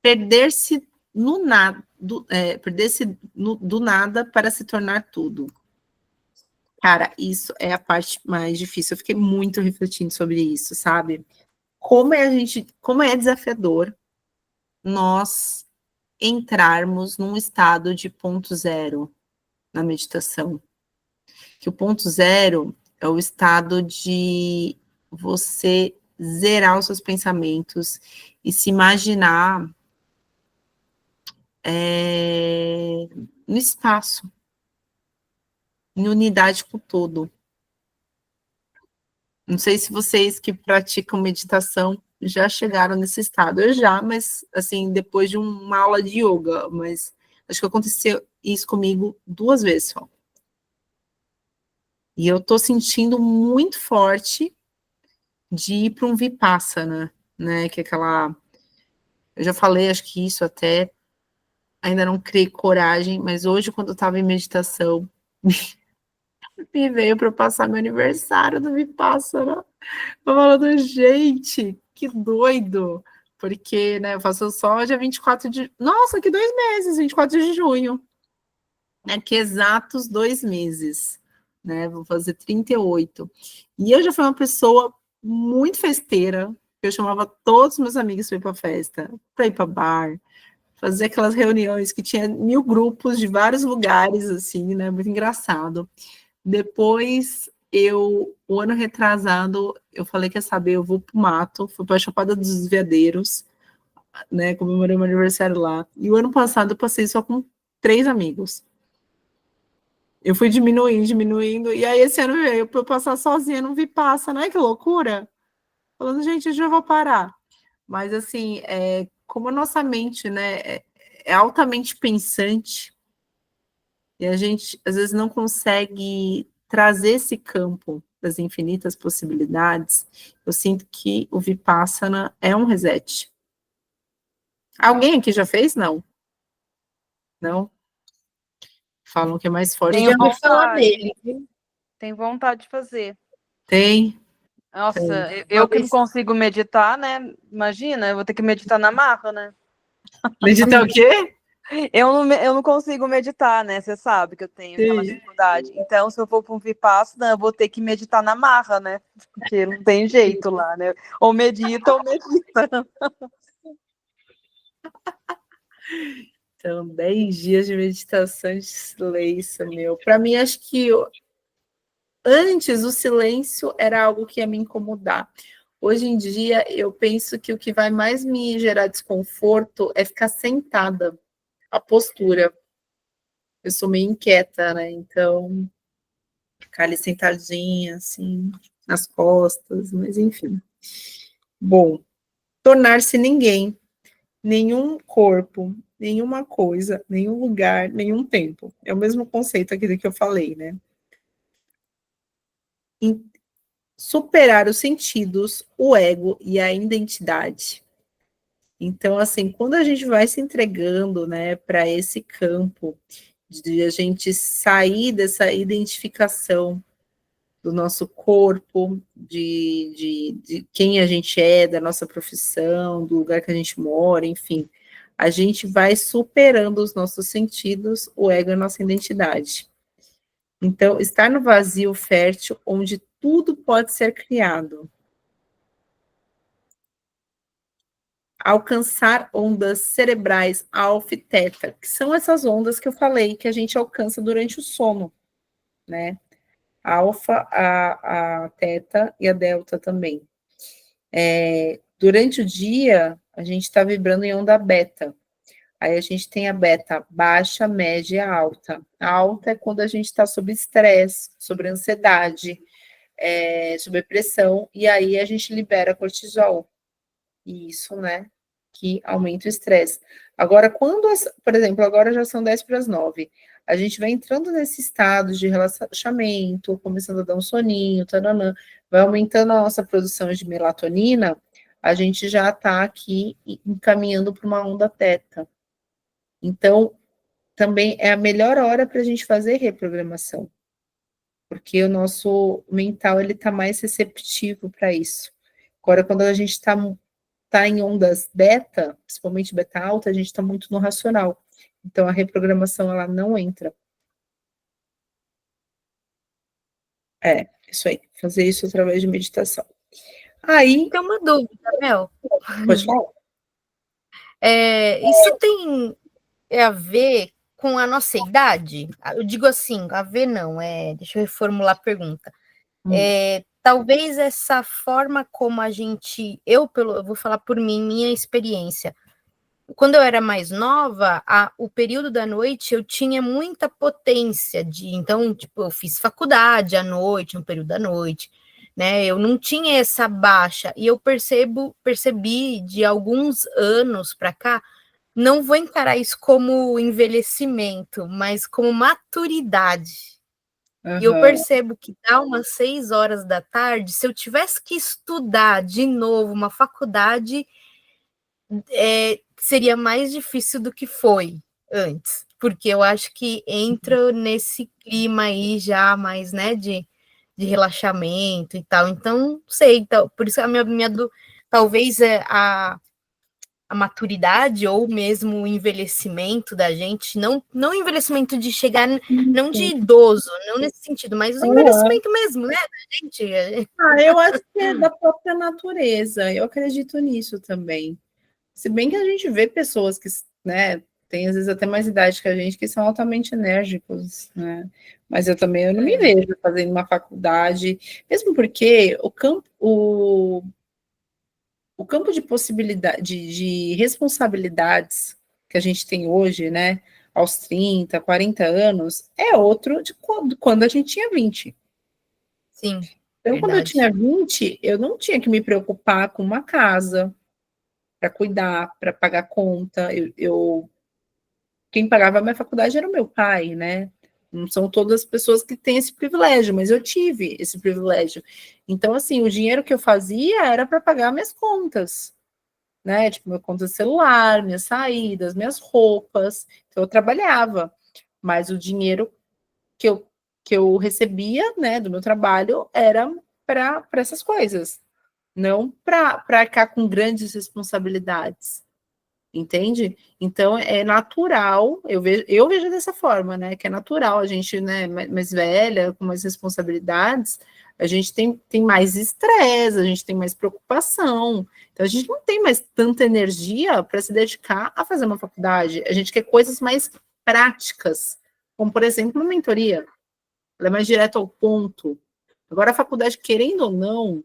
perder-se no nada, do nada para se tornar tudo. Cara, isso é a parte mais difícil. Eu fiquei muito refletindo sobre isso, sabe? Como é desafiador nós entrarmos num estado de ponto zero na meditação. Que o ponto zero é o estado de você zerar os seus pensamentos e se imaginar no espaço, em unidade com o todo. Não sei se vocês que praticam meditação já chegaram nesse estado. Eu já, mas assim, depois de uma aula de yoga, mas acho que aconteceu isso comigo 2 vezes só. E eu tô sentindo muito forte de ir para um Vipassana, né? Que é aquela. Eu já falei, acho que isso até ainda não criei coragem, mas hoje, quando eu estava em meditação, me veio para passar meu aniversário do Vipassana. Eu falando, gente, que doido! Porque, né, eu faço só dia 24 de. Nossa, que 2 meses, 24 de junho. Né, que exatos 2 meses. Né, vou fazer 38. E eu já fui uma pessoa muito festeira. Eu chamava todos os meus amigos para ir para festa, para ir para bar, fazer aquelas reuniões que tinha 1000 grupos de vários lugares, assim, né? Muito engraçado. Depois, o ano retrasado, eu falei, quer saber, eu vou pro mato, fui para a Chapada dos Veadeiros, né? Comemorei meu aniversário lá. E o ano passado eu passei só com 3 amigos. Eu fui diminuindo, e aí esse ano veio para eu passar sozinha, não vi passa, né? Que loucura! Falando, gente, eu já vou parar. Mas, assim, como a nossa mente, né, é altamente pensante, e a gente, às vezes, não consegue trazer esse campo das infinitas possibilidades, eu sinto que o Vipassana é um reset. Alguém aqui já fez? Não. Não? Falam que é mais forte. Já ouvi falar dele. Tem vontade de fazer. Tem. Nossa, eu que não consigo meditar, né? Imagina, eu vou ter que meditar na marra, né? Meditar o quê? Eu não consigo meditar, né? Você sabe que eu tenho aquela dificuldade. Então, se eu for para um Vipassana, eu vou ter que meditar na marra, né? Porque não tem jeito lá, né? Ou medita ou medita. Então, 10 dias de meditação de silêncio, meu. Para mim, acho que antes o silêncio era algo que ia me incomodar. Hoje em dia, eu penso que o que vai mais me gerar desconforto é ficar sentada, a postura. Eu sou meio inquieta, né? Então, ficar ali sentadinha, assim, nas costas, mas enfim. Bom, tornar-se ninguém, nenhum corpo, nenhuma coisa, nenhum lugar, nenhum tempo. É o mesmo conceito aqui do que eu falei, né? Superar os sentidos, o ego e a identidade. Então, assim, quando a gente vai se entregando, né, para esse campo de a gente sair dessa identificação do nosso corpo, de quem a gente é, da nossa profissão, do lugar que a gente mora, enfim, a gente vai superando os nossos sentidos, o ego e a nossa identidade. Então, estar no vazio fértil, onde tudo pode ser criado. Alcançar ondas cerebrais alfa e teta, que são essas ondas que eu falei, que a gente alcança durante o sono, né? A alfa, a teta e a delta também. Durante o dia, a gente está vibrando em onda beta. Aí a gente tem a beta baixa, média e a alta. A alta é quando a gente está sob estresse, sobre ansiedade, sob pressão, e aí a gente libera cortisol. Isso, né, que aumenta o estresse. Agora, por exemplo, agora já são 10 para as 9, a gente vai entrando nesse estado de relaxamento, começando a dar um soninho, tananã, vai aumentando a nossa produção de melatonina, a gente já está aqui encaminhando para uma onda teta. Então, também é a melhor hora para a gente fazer reprogramação, porque o nosso mental ele está mais receptivo para isso. Agora, quando a gente está em ondas beta, principalmente beta alta, a gente está muito no racional. Então, a reprogramação, ela não entra. Isso aí. Fazer isso através de meditação. Aí... Tem uma dúvida, Mel. Pode falar. Isso tem a ver com a nossa idade? Eu digo assim, a ver não, deixa eu reformular a pergunta. talvez essa forma como a gente, eu vou falar por mim, minha experiência. Quando eu era mais nova, o período da noite eu tinha muita potência então, tipo, eu fiz faculdade à noite, no período da noite, né? Eu não tinha essa baixa, e eu percebi de alguns anos para cá, não vou encarar isso como envelhecimento, mas como maturidade. E eu percebo que dá umas 6 horas da tarde, se eu tivesse que estudar de novo uma faculdade, seria mais difícil do que foi antes, porque eu acho que entra nesse clima aí já mais, né, de relaxamento e tal. Então, sei, então, por isso a talvez a maturidade ou mesmo o envelhecimento da gente, não envelhecimento de chegar, não de idoso, não nesse sentido, mas o envelhecimento mesmo, né, da gente. Eu acho que é da própria natureza, eu acredito nisso também. Se bem que a gente vê pessoas que, né, têm às vezes até mais idade que a gente, que são altamente enérgicos, né? Mas eu não me vejo fazendo uma faculdade, mesmo porque o campo de possibilidade, de responsabilidades que a gente tem hoje, né, aos 30, 40 anos, é outro de quando a gente tinha 20. Sim. Então, verdade. Quando eu tinha 20, eu não tinha que me preocupar com uma casa para cuidar, para pagar conta. Quem pagava a minha faculdade era o meu pai, né? Não são todas as pessoas que têm esse privilégio, mas eu tive esse privilégio. Então, assim, o dinheiro que eu fazia era para pagar minhas contas, né? Tipo, meu conta de celular, minhas saídas, minhas roupas. Então, eu trabalhava, mas o dinheiro que eu recebia, né, do meu trabalho era para essas coisas, não para arcar com grandes responsabilidades. Entende? Então é natural, eu vejo dessa forma, né? Que é natural a gente, né, mais velha, com mais responsabilidades, a gente tem mais estresse, a gente tem mais preocupação. Então a gente não tem mais tanta energia para se dedicar a fazer uma faculdade. A gente quer coisas mais práticas, como por exemplo, uma mentoria. Ela é mais direto ao ponto. Agora a faculdade, querendo ou não,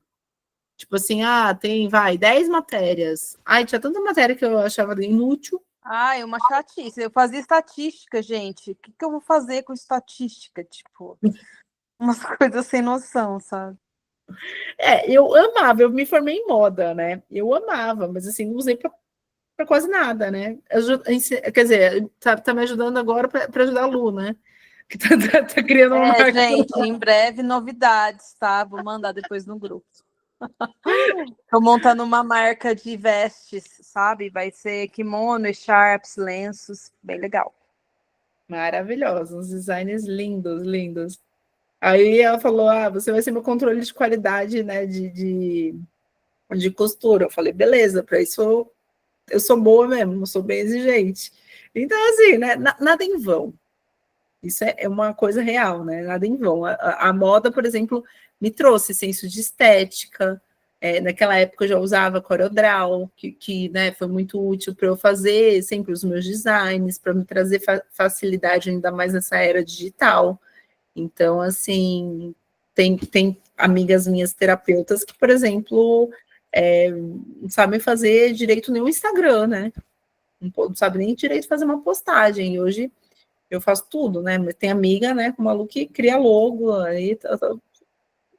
tipo assim, tem, 10 matérias. Ai, tinha tanta matéria que eu achava inútil. É uma chatice. Eu fazia estatística, gente. O que eu vou fazer com estatística? Tipo, umas coisas sem noção, sabe? Eu amava, eu me formei em moda, né? Eu amava, mas assim, não usei para quase nada, né? Quer dizer, tá me ajudando agora para ajudar a Lu, né? Que tá criando uma marca. Gente, em breve novidades, tá? Vou mandar depois no grupo. Tô montando uma marca de vestes, sabe? Vai ser kimono, echarpes, lenços, bem legal. Maravilhosos, uns designs lindos, lindos. Aí ela falou: você vai ser meu controle de qualidade, né? De costura. Eu falei, beleza, para isso eu sou boa mesmo, eu sou bem exigente. Então, assim, né? Nada em vão. Isso é uma coisa real, né? Nada em vão. A moda, por exemplo, me trouxe senso de estética. Naquela época eu já usava CorelDRAW, que né, foi muito útil para eu fazer sempre os meus designs, para me trazer facilidade ainda mais nessa era digital. Então, assim, tem amigas minhas terapeutas que, por exemplo, não sabem fazer direito nenhum Instagram, né? Não sabe nem direito fazer uma postagem. E hoje eu faço tudo, né? Mas tem amiga, né, com maluco que cria logo, aí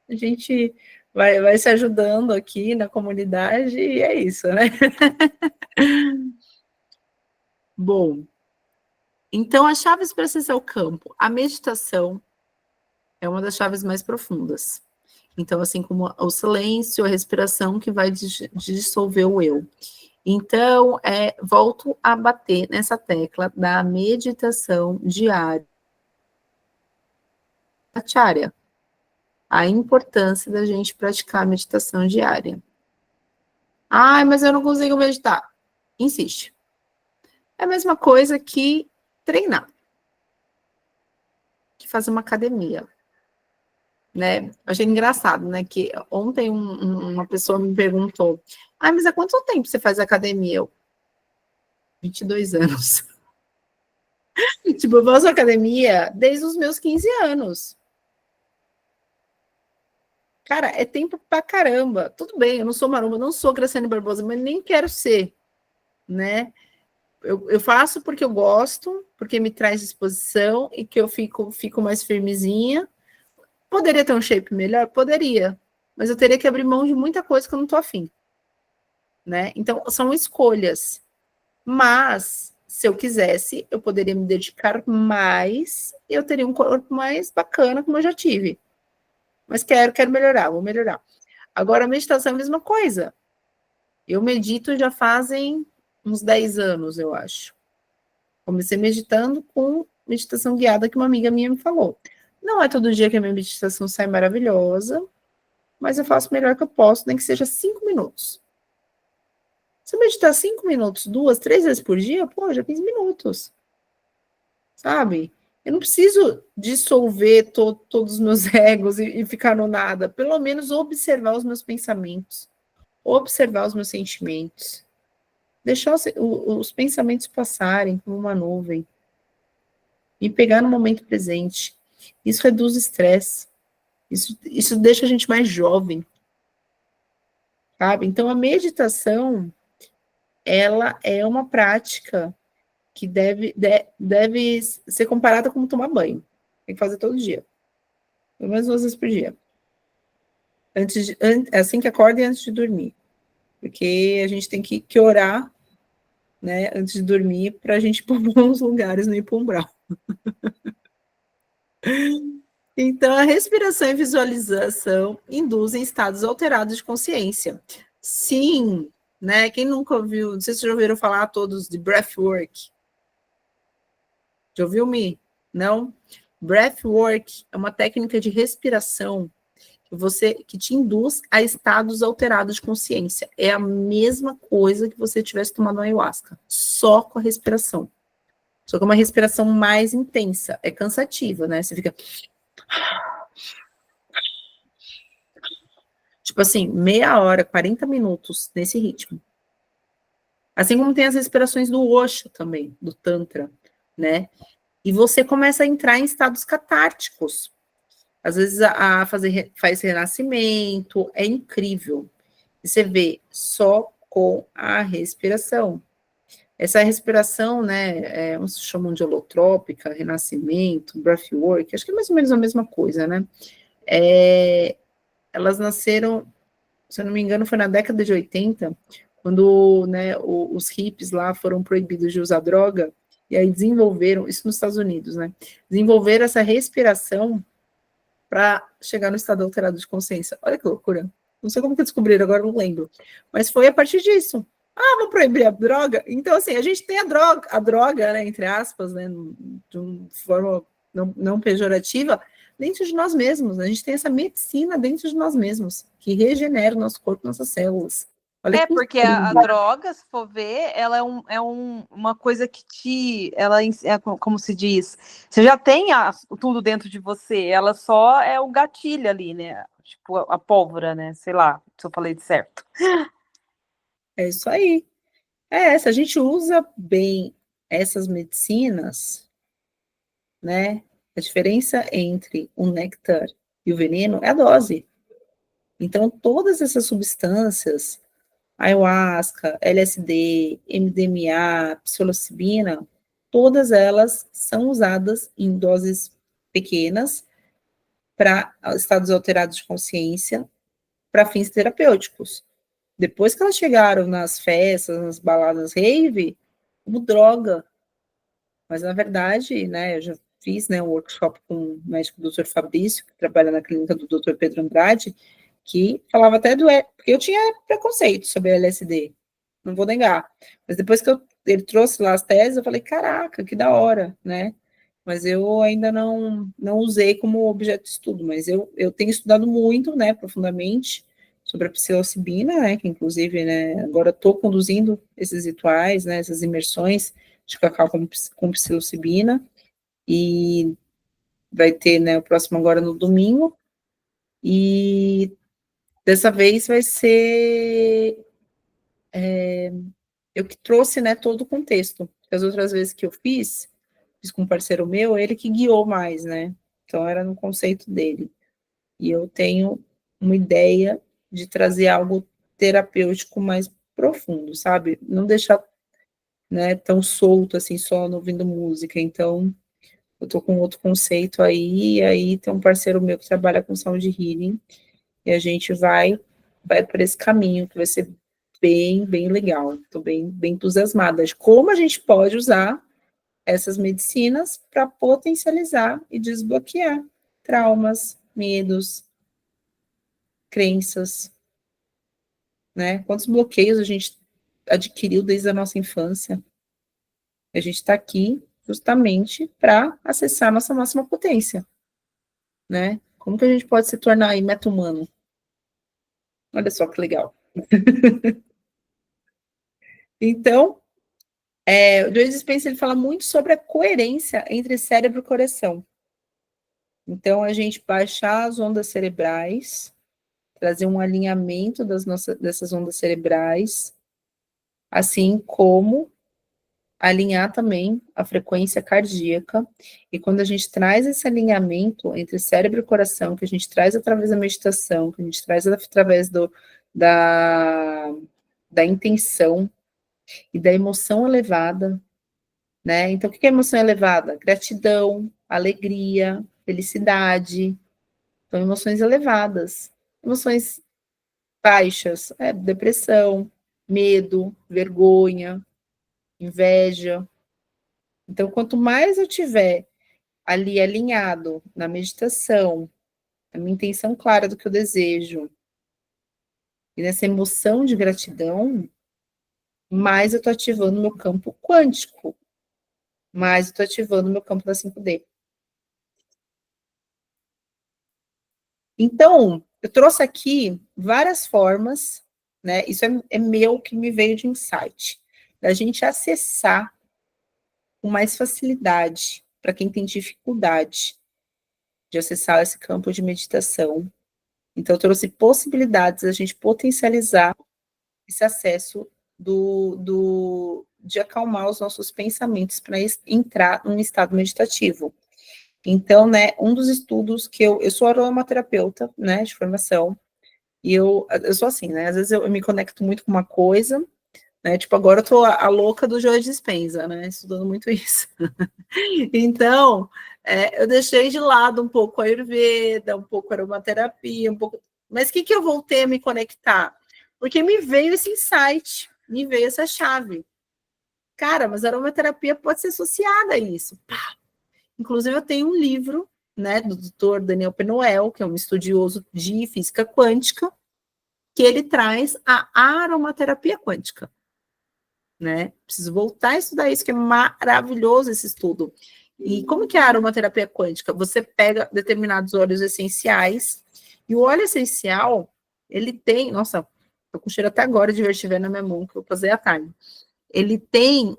a gente vai se ajudando aqui na comunidade e é isso, né? Bom, então as chaves para acessar o campo. A meditação é uma das chaves mais profundas. Então, assim como o silêncio, a respiração que vai dissolver o eu. Então, volto a bater nessa tecla da meditação diária. Acharya, a importância da gente praticar a meditação diária. Mas eu não consigo meditar. Insiste. É a mesma coisa que treinar, que fazer uma academia. Né? Achei engraçado, né? Que ontem uma pessoa me perguntou: mas há quanto tempo você faz academia? Eu, 22 anos. Tipo, eu faço academia desde os meus 15 anos. Cara, é tempo pra caramba. Tudo bem, eu não sou maromba, não sou Graciane Barbosa, mas nem quero ser, né? Eu faço porque eu gosto, porque me traz disposição e que eu fico mais firmezinha. Poderia ter um shape melhor? Poderia. Mas eu teria que abrir mão de muita coisa que eu não tô afim, né? Então, são escolhas. Mas, se eu quisesse, eu poderia me dedicar mais e eu teria um corpo mais bacana, como eu já tive. Mas quero melhorar, vou melhorar. Agora, a meditação é a mesma coisa. Eu medito já fazem uns 10 anos, eu acho. Comecei meditando com meditação guiada que uma amiga minha me falou. Não é todo dia que a minha meditação sai maravilhosa, mas eu faço o melhor que eu posso, nem que seja 5 minutos. Se eu meditar 5 minutos, 2, 3 vezes por dia, pô, já 15 minutos. Sabe? Eu não preciso dissolver todos os meus egos e ficar no nada. Pelo menos observar os meus pensamentos, observar os meus sentimentos. Deixar os pensamentos passarem como uma nuvem. E pegar no momento presente. Isso reduz o estresse. Isso deixa a gente mais jovem. Sabe? Então, a meditação, ela é uma prática que deve ser comparada com tomar banho. Tem que fazer todo dia. Pelo menos 2 vezes por dia. Assim que acorda e antes de dormir. Porque a gente tem que orar, né, antes de dormir, para a gente ir para bons lugares, não ir para umbral. Então, a respiração e visualização induzem estados alterados de consciência. Sim, né? Quem nunca ouviu, não sei se vocês já ouviram falar todos de breathwork. Já ouviu, Mi? Não? Breathwork é uma técnica de respiração que te induz a estados alterados de consciência. É a mesma coisa que você tivesse tomado uma ayahuasca, só com a respiração. Só que é uma respiração mais intensa, é cansativa, né? Você fica... Tipo assim, meia hora, 40 minutos nesse ritmo. Assim como tem as respirações do Osho também, do Tantra, né? E você começa a entrar em estados catárticos. Às vezes faz renascimento, é incrível. E você vê só com a respiração. Essa respiração, né, uns chamam de holotrópica, renascimento, breathwork, acho que é mais ou menos a mesma coisa, né? Elas nasceram, se eu não me engano, foi na década de 80, quando, né, os hippies lá foram proibidos de usar droga, e aí desenvolveram, isso nos Estados Unidos, né? Desenvolveram essa respiração para chegar no estado alterado de consciência. Olha que loucura. Não sei como que descobriram, agora não lembro. Mas foi a partir disso. Ah, vamos proibir a droga? Então, assim, a gente tem a droga, né, entre aspas, né, de uma forma não pejorativa, dentro de nós mesmos. A gente tem essa medicina dentro de nós mesmos, que regenera o nosso corpo, nossas células. Olha porque a droga, se for ver, ela uma coisa que como se diz, você já tem tudo dentro de você, ela só é o gatilho ali, né? Tipo, a pólvora, né? Sei lá, se eu falei de certo. É isso aí. Se a gente usa bem essas medicinas, né? A diferença entre o néctar e o veneno é a dose. Então, todas essas substâncias, ayahuasca, LSD, MDMA, psilocibina, todas elas são usadas em doses pequenas para estados alterados de consciência, para fins terapêuticos. Depois que elas chegaram nas festas, nas baladas rave, como droga. Mas, na verdade, né, eu já fiz, né, um workshop com o médico Dr. Fabrício, que trabalha na clínica do Dr. Pedro Andrade, que falava até porque eu tinha preconceito sobre LSD, não vou negar. Mas depois que ele trouxe lá as teses, eu falei, caraca, que da hora, né? Mas eu ainda não usei como objeto de estudo, mas eu tenho estudado muito, né, profundamente, sobre a psilocibina, né, que inclusive, né, agora estou conduzindo esses rituais, né, essas imersões de cacau com psilocibina, e vai ter, né, o próximo agora no domingo, e dessa vez vai ser eu que trouxe, né, todo o contexto. As outras vezes que eu fiz com um parceiro meu, ele que guiou mais, né? Então era no conceito dele. E eu tenho uma ideia de trazer algo terapêutico mais profundo, sabe? Não deixar, né, tão solto assim, só ouvindo música. Então, eu tô com outro conceito aí, e aí tem um parceiro meu que trabalha com sound healing, e a gente vai por esse caminho, que vai ser bem legal. Tô bem entusiasmada de como a gente pode usar essas medicinas para potencializar e desbloquear traumas, medos, crenças, né? Quantos bloqueios a gente adquiriu desde a nossa infância? A gente está aqui justamente para acessar a nossa máxima potência, né? Como que a gente pode se tornar aí meta-humano? Olha só que legal. Então, o Joe Dispenza, ele fala muito sobre a coerência entre cérebro e coração. Então, a gente baixar as ondas cerebrais, trazer um alinhamento dessas ondas cerebrais, assim como alinhar também a frequência cardíaca. E quando a gente traz esse alinhamento entre cérebro e coração, que a gente traz através da meditação, que a gente traz através da intenção e da emoção elevada, né? Então, o que é emoção elevada? Gratidão, alegria, felicidade. São emoções elevadas. Emoções baixas, depressão, medo, vergonha, inveja. Então, quanto mais eu tiver ali alinhado na meditação, a minha intenção clara do que eu desejo, e nessa emoção de gratidão, mais eu estou ativando meu campo quântico, mais eu estou ativando meu campo da 5D. Então, eu trouxe aqui várias formas, né? Isso é meu que me veio de insight, da gente acessar com mais facilidade para quem tem dificuldade de acessar esse campo de meditação. Então, eu trouxe possibilidades da gente potencializar esse acesso de acalmar os nossos pensamentos para entrar num estado meditativo. Então, né, um dos estudos que eu sou aromaterapeuta, né, de formação, e eu sou assim, né, às vezes eu me conecto muito com uma coisa, né, tipo, agora eu tô a louca do Joe Dispenza, né, estudando muito isso. Então, eu deixei de lado um pouco a Ayurveda, um pouco a aromaterapia, um pouco... Mas o que eu voltei a me conectar? Porque me veio esse insight, me veio essa chave. Cara, mas a aromaterapia pode ser associada a isso. Pá. Inclusive, eu tenho um livro, né, do Dr. Daniel Penoel, que é um estudioso de física quântica, que ele traz a aromaterapia quântica, né? Preciso voltar a estudar isso, que é maravilhoso esse estudo. E como que é a aromaterapia quântica? Você pega determinados óleos essenciais, e o óleo essencial, ele tem... Nossa, tô com cheiro até agora de vetiver na minha mão, que eu passei à tarde. Ele tem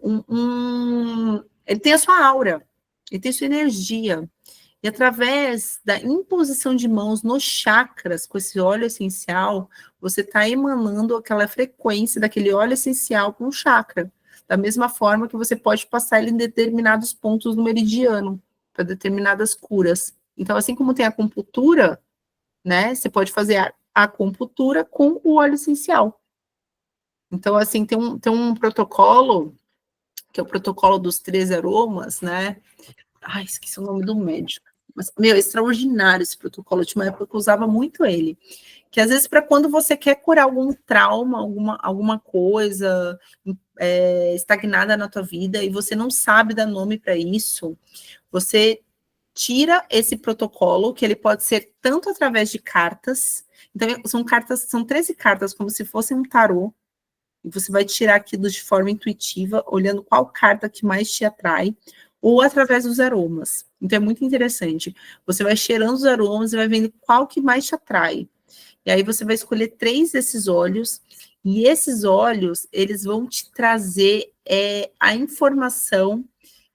ele tem a sua aura, ele tem sua energia. E através da imposição de mãos nos chakras, com esse óleo essencial, você está emanando aquela frequência daquele óleo essencial com o chakra. Da mesma forma que você pode passar ele em determinados pontos do meridiano, para determinadas curas. Então, assim como tem a acupuntura, né, você pode fazer a acupuntura com o óleo essencial. Então, assim, tem um protocolo, que é o protocolo dos 13 aromas, né? Ai, esqueci o nome do médico. Mas, é extraordinário esse protocolo. Eu tinha uma época que eu usava muito ele. Que às vezes, para quando você quer curar algum trauma, alguma coisa estagnada na tua vida, e você não sabe dar nome para isso, você tira esse protocolo, que ele pode ser tanto através de cartas. Então, são 13 cartas, como se fossem um tarô. E você vai tirar aquilo de forma intuitiva, olhando qual carta que mais te atrai, ou através dos aromas. Então, é muito interessante. Você vai cheirando os aromas e vai vendo qual que mais te atrai. E aí você vai escolher 3 desses óleos, e esses óleos, eles vão te trazer a informação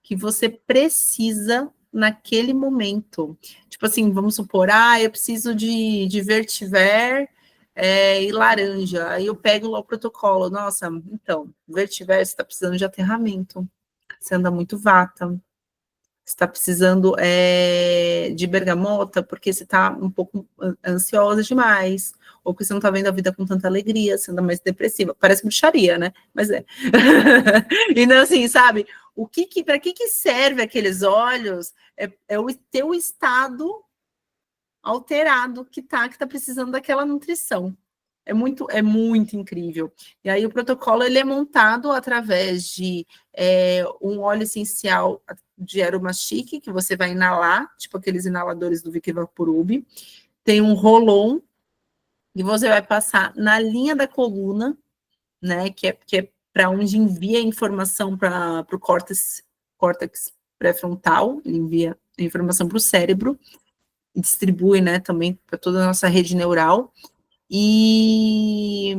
que você precisa naquele momento. Tipo assim, vamos supor, eu preciso de vetiver e laranja. Aí eu pego lá o protocolo. Nossa, então, vetiver, você está precisando de aterramento. Você anda muito vata. você está precisando de bergamota porque você está um pouco ansiosa demais, ou porque você não está vendo a vida com tanta alegria, você anda mais depressiva. Parece bruxaria, né? Mas é. Então, assim, sabe? Para que serve aqueles óleos? É o teu estado alterado que tá precisando daquela nutrição. É muito incrível. E aí o protocolo ele é montado através de um óleo essencial de aromachique, que você vai inalar, tipo aqueles inaladores do Vicky Vaporub. Tem um rolon, e você vai passar na linha da coluna, né, que é para onde envia a informação para o córtex pré-frontal, ele envia a informação para o cérebro, e distribui, né, também para toda a nossa rede neural. E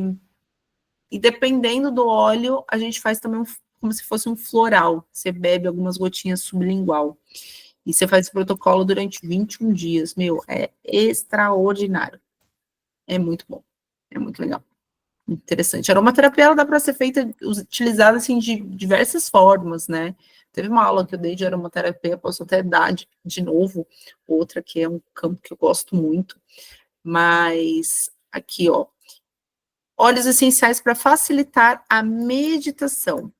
dependendo do óleo, a gente faz também como se fosse um floral. Você bebe algumas gotinhas sublingual. E você faz esse protocolo durante 21 dias. Meu, é extraordinário. É muito bom. É muito legal. Interessante. A aromaterapia, ela dá para ser feita, utilizada, assim, de diversas formas, né? Teve uma aula que eu dei de aromaterapia, posso até dar de novo, outra que é um campo que eu gosto muito. Mas, aqui, ó, óleos essenciais para facilitar a meditação.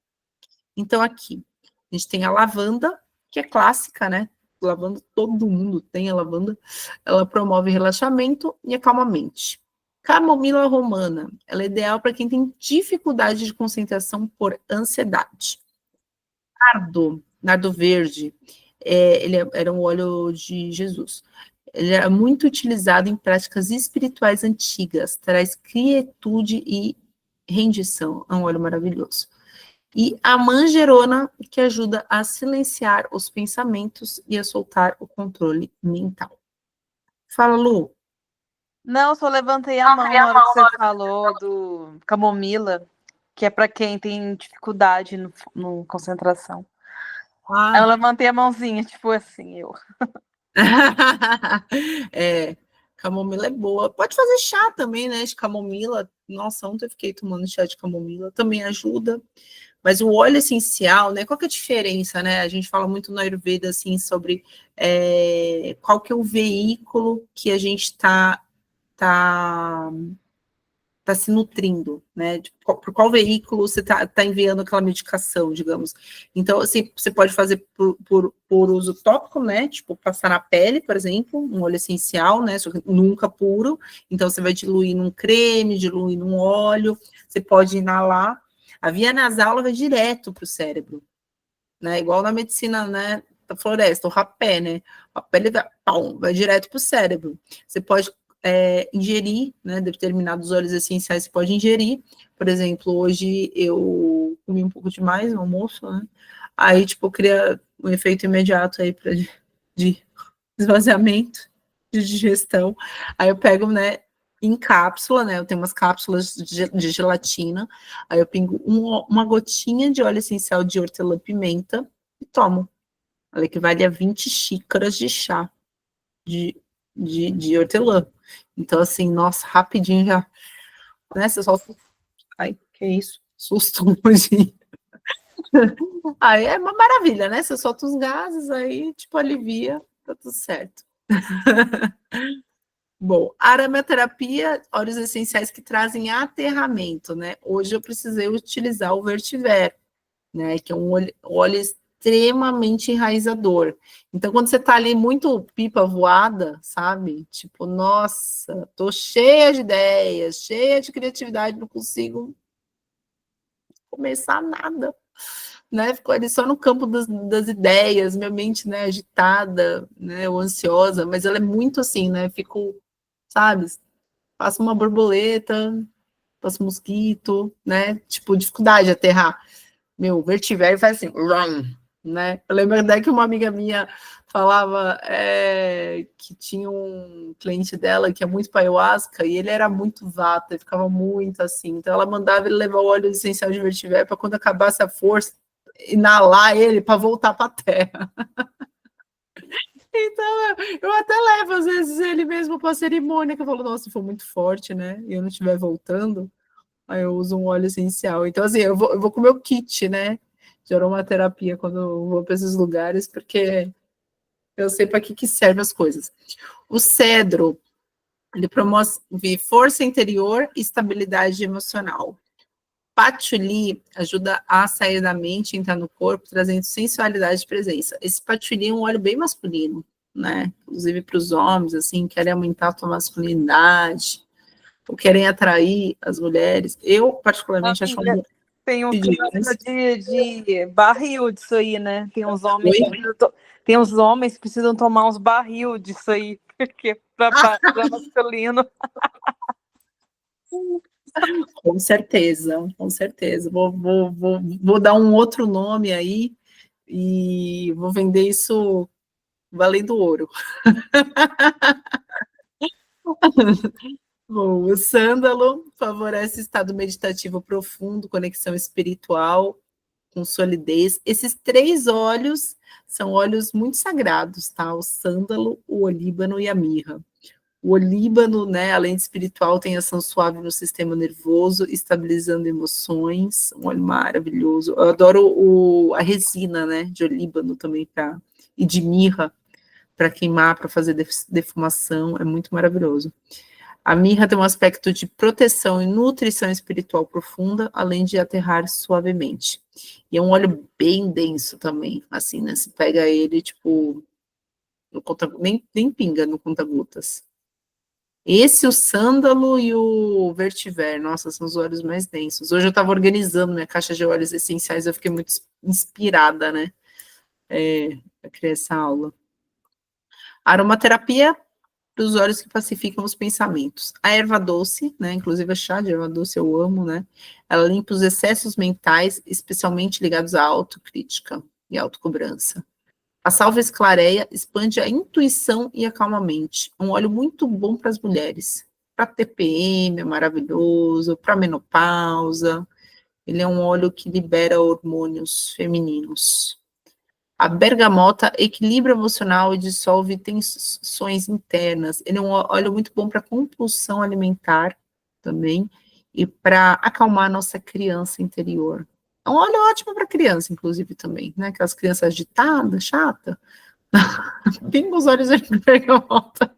Então, aqui, a gente tem a lavanda, que é clássica, né? Lavanda, todo mundo tem a lavanda. Ela promove relaxamento e acalma a mente. Camomila romana, ela é ideal para quem tem dificuldade de concentração por ansiedade. Nardo verde, era um óleo de Jesus. Ele é muito utilizado em práticas espirituais antigas, traz quietude e rendição. É um óleo maravilhoso. E a manjerona, que ajuda a silenciar os pensamentos e a soltar o controle mental. Fala, Lu. Não, só levantei a mão na hora que você falou do camomila, que é para quem tem dificuldade no concentração. Eu levantei a mãozinha, tipo assim, eu. Camomila é boa. Pode fazer chá também, né, de camomila. Nossa, ontem eu fiquei tomando chá de camomila, também ajuda. Mas o óleo essencial, né, qual que é a diferença, né? A gente fala muito no Ayurveda, assim, sobre qual que é o veículo que a gente está se nutrindo, né? Por qual veículo você está enviando aquela medicação, digamos. Então, assim, você pode fazer por uso tópico, né? Tipo, passar na pele, por exemplo, um óleo essencial, né? Só que nunca puro. Então, você vai diluir num creme, diluir num óleo. Você pode inalar. A via nasal, ela vai direto para o cérebro, né? Igual na medicina, né? Da floresta, o rapé, né? O rapé, ele vai direto para o cérebro. Você pode ingerir, né, determinados óleos essenciais você pode ingerir. Por exemplo, hoje eu comi um pouco demais no almoço, né? Aí, tipo, cria um efeito imediato aí de esvaziamento, de digestão. Aí eu pego, né, em cápsula, né? Eu tenho umas cápsulas de gelatina. Aí eu pingo uma gotinha de óleo essencial de hortelã-pimenta e tomo. Ela equivale a 20 xícaras de chá de hortelã. Então, assim, nossa, rapidinho já, né, você solta, ai, que isso, susto hoje. Aí é uma maravilha, né, você solta os gases, aí, tipo, alivia, tá tudo certo. Bom, aromaterapia, óleos essenciais que trazem aterramento, né, hoje eu precisei utilizar o vetiver, né, que é um óleo extremamente enraizador. Então, quando você tá ali muito pipa voada, sabe? Tipo, nossa, tô cheia de ideias, cheia de criatividade, não consigo começar nada, né? Ficou ali só no campo das ideias, minha mente, né, agitada, né, ou ansiosa, mas ela é muito assim, né? Fico, sabe? Passa uma borboleta, passa um mosquito, né? Tipo, dificuldade de aterrar. Meu, vertiver faz assim, run, né? Eu lembro até que uma amiga minha falava que tinha um cliente dela que é muito para ayahuasca e ele era muito vata, ficava muito assim. Então ela mandava ele levar o óleo essencial de vetiver para quando acabasse a força, inalar ele para voltar para a terra. Então eu até levo às vezes ele mesmo para a cerimônia, que eu falo, nossa, se for muito forte, né? E eu não estiver voltando, aí eu uso um óleo essencial. Então, assim, eu vou com o meu kit, né? De aromaterapia quando eu vou para esses lugares, porque eu sei para que serve as coisas. O cedro, ele promove força interior e estabilidade emocional. Patchouli ajuda a sair da mente e entrar no corpo, trazendo sensualidade e presença. Esse patchouli é um óleo bem masculino, né? Inclusive para os homens, assim, querem aumentar a sua masculinidade, ou querem atrair as mulheres. Eu, particularmente, acho um... Tem uns de barril disso aí, né? Tem uns homens que precisam tomar uns barril disso aí, porque para masculino. Com certeza, com certeza. Vou dar um outro nome aí e vou vender isso valendo ouro. Bom, o sândalo favorece estado meditativo profundo, conexão espiritual com solidez. Esses 3 óleos são óleos muito sagrados, tá? O sândalo, o olíbano e a mirra. O olíbano, né, além de espiritual, tem ação suave no sistema nervoso, estabilizando emoções, um óleo maravilhoso. Eu adoro a resina, né, de olíbano também, e de mirra, para queimar, para fazer defumação, é muito maravilhoso. A mirra tem um aspecto de proteção e nutrição espiritual profunda, além de aterrar suavemente. E é um óleo bem denso também, assim, né, você pega ele, tipo, nem pinga no conta-gotas. Esse, o sândalo e o vetiver, nossa, são os óleos mais densos. Hoje eu estava organizando minha caixa de óleos essenciais, eu fiquei muito inspirada, né, para criar essa aula. Aromaterapia dos óleos que pacificam os pensamentos. A erva doce, né, inclusive a chá de erva doce eu amo, né, ela limpa os excessos mentais, especialmente ligados à autocrítica e autocobrança. A salva esclareia, expande a intuição e acalma a mente. Um óleo muito bom para as mulheres. Para TPM é maravilhoso, para menopausa. Ele é um óleo que libera hormônios femininos. A bergamota equilibra emocional e dissolve tensões internas. Ele é um óleo muito bom para compulsão alimentar também e para acalmar a nossa criança interior. É um óleo ótimo para criança, inclusive, também, né? Aquelas crianças agitadas, chata. Pinga os olhos de bergamota.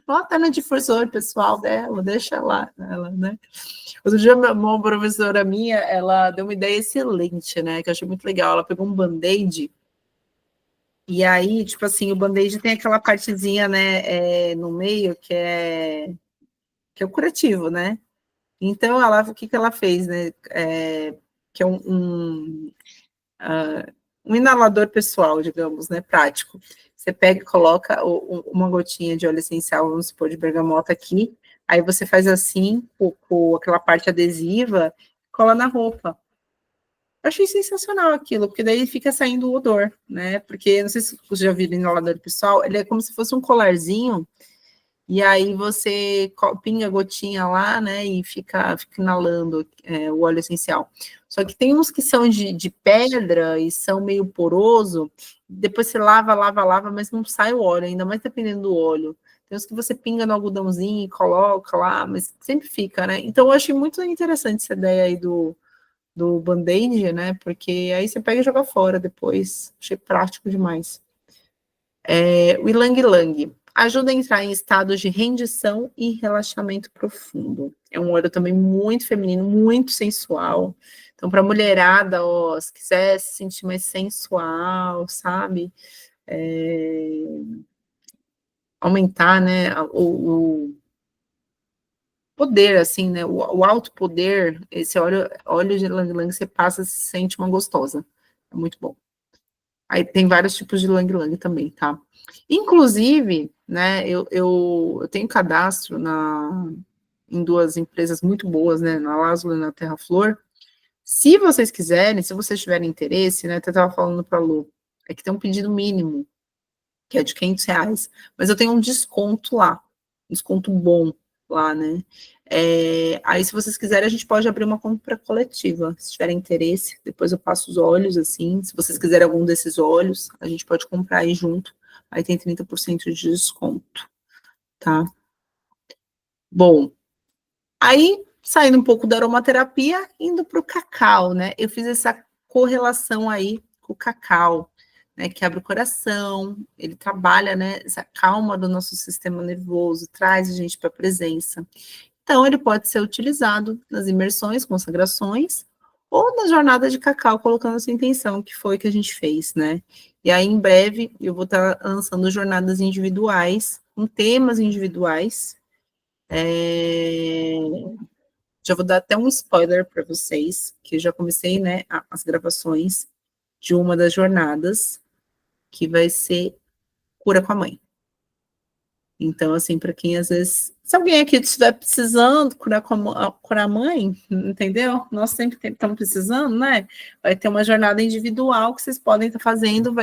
Bota no difusor pessoal dela, deixa lá, ela, né? Outro dia, uma professora minha, ela deu uma ideia excelente, né? Que eu achei muito legal. Ela pegou um band-aid, e aí, tipo assim, o band-aid tem aquela partezinha, né, no meio, que é o curativo, né? Então, o que ela fez, né? Que é um inalador pessoal, digamos, né, prático. Você pega e coloca uma gotinha de óleo essencial, vamos supor, de bergamota aqui, aí você faz assim, com aquela parte adesiva, cola na roupa. Eu achei sensacional aquilo, porque daí fica saindo o odor, né, porque, não sei se você já viu o inalador pessoal, ele é como se fosse um colarzinho, e aí você pinga a gotinha lá, né, e fica inalando o óleo essencial. Só que tem uns que são de pedra e são meio poroso, depois você lava, mas não sai o óleo, ainda mais dependendo do óleo. Tem uns que você pinga no algodãozinho e coloca lá, mas sempre fica, né? Então eu achei muito interessante essa ideia aí do Band-Aid, né? Porque aí você pega e joga fora depois. Achei prático demais. O Ylang Ylang ajuda a entrar em estados de rendição e relaxamento profundo. É um óleo também muito feminino, muito sensual. Então, para mulherada, ó, se quiser se sentir mais sensual, sabe? Aumentar, né, o poder, assim, né, o alto poder, esse óleo de Ylang Ylang, você passa e se sente uma gostosa. É muito bom. Aí tem vários tipos de Ylang Ylang também, tá? Inclusive, né, eu tenho cadastro em 2 empresas muito boas, né, na Lázaro e na Terra Flor. Se vocês quiserem, se vocês tiverem interesse, né, eu estava falando para a Lu, é que tem um pedido mínimo, que é de R$500, mas eu tenho um desconto lá, um desconto bom lá, né? Aí, se vocês quiserem, a gente pode abrir uma compra coletiva, se tiverem interesse, depois eu passo os óleos, assim, se vocês quiserem algum desses óleos, a gente pode comprar aí junto, aí tem 30% de desconto, tá? Bom, aí, saindo um pouco da aromaterapia, indo para o cacau, né? Eu fiz essa correlação aí com o cacau, né, que abre o coração, ele trabalha, né, essa calma do nosso sistema nervoso, traz a gente para a presença. Então, ele pode ser utilizado nas imersões, consagrações, ou na jornada de cacau, colocando essa intenção, que foi que a gente fez, né? E aí, em breve, eu vou estar lançando jornadas individuais, com temas individuais. Já vou dar até um spoiler para vocês, que eu já comecei, né, as gravações de uma das jornadas, que vai ser Cura com a Mãe. Então, assim, para quem às vezes, se alguém aqui estiver precisando curar a mãe, entendeu? Nós sempre estamos precisando, né? Vai ter uma jornada individual que vocês podem estar fazendo,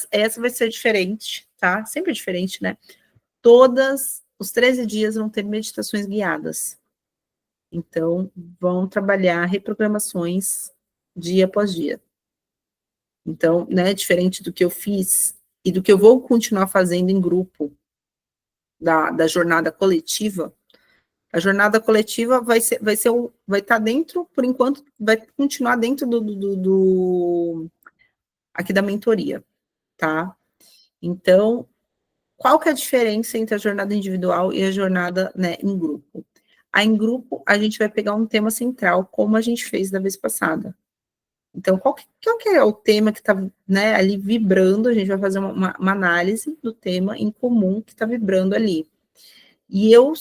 essa vai ser diferente, tá? Sempre diferente, né? Os 13 dias vão ter meditações guiadas. Então, vão trabalhar reprogramações dia após dia. Então, né, diferente do que eu fiz e do que eu vou continuar fazendo em grupo, da jornada coletiva, a jornada coletiva vai estar dentro, por enquanto, vai continuar dentro aqui da mentoria, tá? Então, qual que é a diferença entre a jornada individual e a jornada, né, em grupo? Em grupo, a gente vai pegar um tema central, como a gente fez da vez passada. Então, qual que é o tema que está, né, ali vibrando? A gente vai fazer uma análise do tema em comum que está vibrando ali. E eu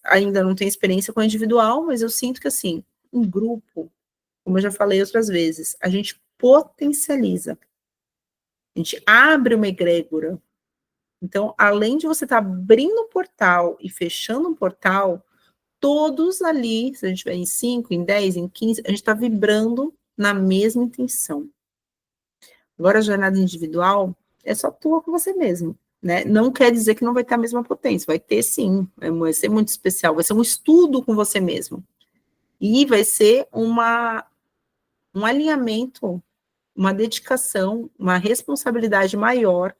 ainda não tenho experiência com a individual, mas eu sinto que, assim, em grupo, como eu já falei outras vezes, a gente potencializa, a gente abre uma egrégora. Então, além de você estar abrindo um portal e fechando um portal, todos ali, se a gente vai em 5, em 10, em 15, a gente está vibrando na mesma intenção. Agora, a jornada individual é só tua com você mesmo. Né? Não quer dizer que não vai ter a mesma potência, vai ter sim, vai ser muito especial, vai ser um estudo com você mesmo. E vai ser um alinhamento, uma dedicação, uma responsabilidade maior,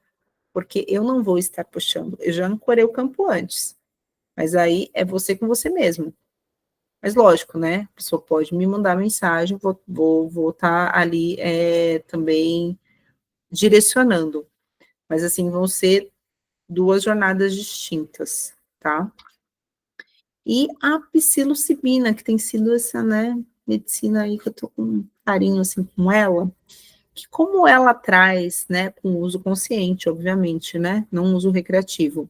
porque eu não vou estar puxando, eu já ancorei o campo antes, mas aí é você com você mesmo. Mas lógico, né? A pessoa pode me mandar mensagem, vou estar ali também direcionando. Mas assim, vão ser 2 jornadas distintas, tá? E a psilocibina, que tem sido essa, né, medicina aí que eu tô com carinho, assim, com ela, que como ela traz, né, com uso consciente, obviamente, né, não uso recreativo,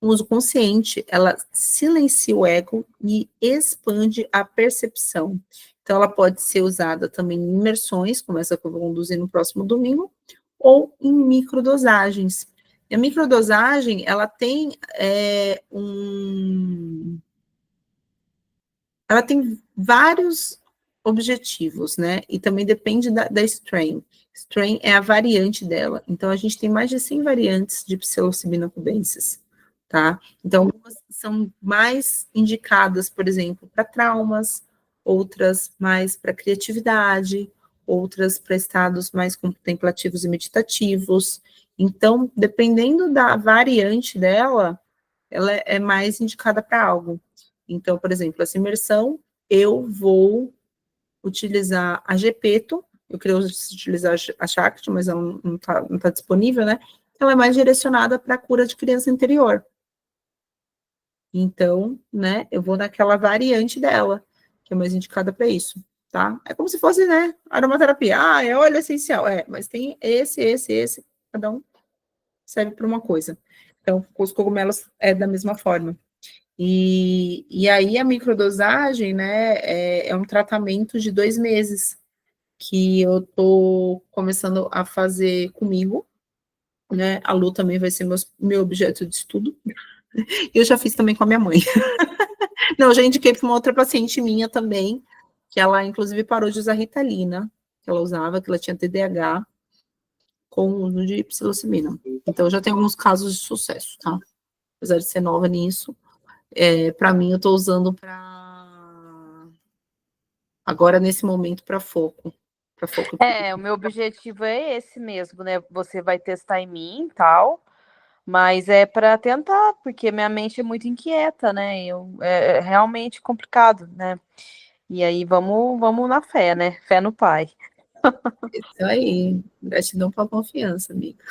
com uso consciente, ela silencia o ego e expande a percepção. Então, ela pode ser usada também em imersões, como essa que eu vou conduzir no próximo domingo, ou em microdosagens. E a microdosagem, ela tem ela tem vários objetivos, né? E também depende da strain. Strain é a variante dela. Então, a gente tem mais de 100 variantes de psilocibina cubensis, tá? Então, algumas são mais indicadas, por exemplo, para traumas, outras mais para criatividade, outras para estados mais contemplativos e meditativos. Então, dependendo da variante dela, ela é mais indicada para algo. Então, por exemplo, essa imersão, eu vou utilizar a Gepeto, eu queria utilizar a Shakti, mas ela não tá disponível, né? Ela é mais direcionada para a cura de criança interior. Então, né, eu vou naquela variante dela, que é mais indicada para isso, tá? É como se fosse, né, aromaterapia. É óleo essencial, mas tem esse, cada um serve para uma coisa. Então, os cogumelos é da mesma forma. E aí a microdosagem, né, é um tratamento de 2 meses, que eu tô começando a fazer comigo, né, a Lu também vai ser meu objeto de estudo, e eu já fiz também com a minha mãe. Não, eu já indiquei para uma outra paciente minha também, que ela inclusive parou de usar Ritalina, que ela usava, que ela tinha TDAH, com o uso de psilocibina. Então, já tem alguns casos de sucesso, tá? Apesar de ser nova nisso, para mim, eu estou usando agora, nesse momento, para foco. O meu objetivo é esse mesmo, né? Você vai testar em mim e tal, mas é para tentar, porque minha mente é muito inquieta, né? É realmente complicado, né? E aí vamos na fé, né? Fé no Pai. Isso aí, gratidão pela confiança, amiga.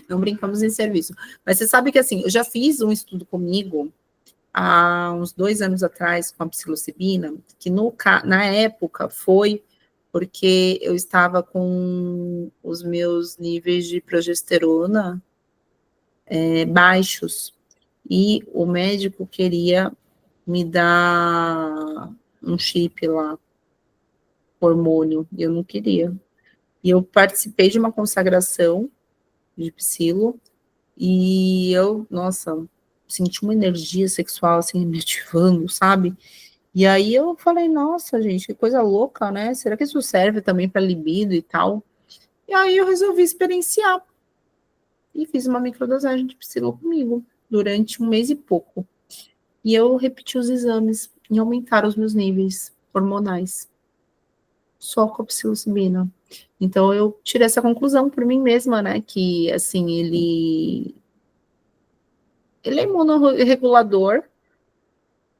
Não brincamos em serviço. Mas você sabe que, assim, eu já fiz um estudo comigo há uns 2 anos atrás com a psilocibina, que na época foi porque eu estava com os meus níveis de progesterona baixos, e o médico queria me dar um chip lá, hormônio, e eu não queria. E eu participei de uma consagração de psilo, e eu, nossa, senti uma energia sexual, assim, me ativando, sabe? E aí eu falei, nossa, gente, que coisa louca, né? Será que isso serve também para libido e tal? E aí eu resolvi experienciar. E fiz uma microdosagem de psilo comigo, durante 1 mês e pouco. E eu repeti os exames e aumentaram os meus níveis hormonais. Só com a psilocibina. Então eu tirei essa conclusão por mim mesma, né? Que, assim, ele é imunorregulador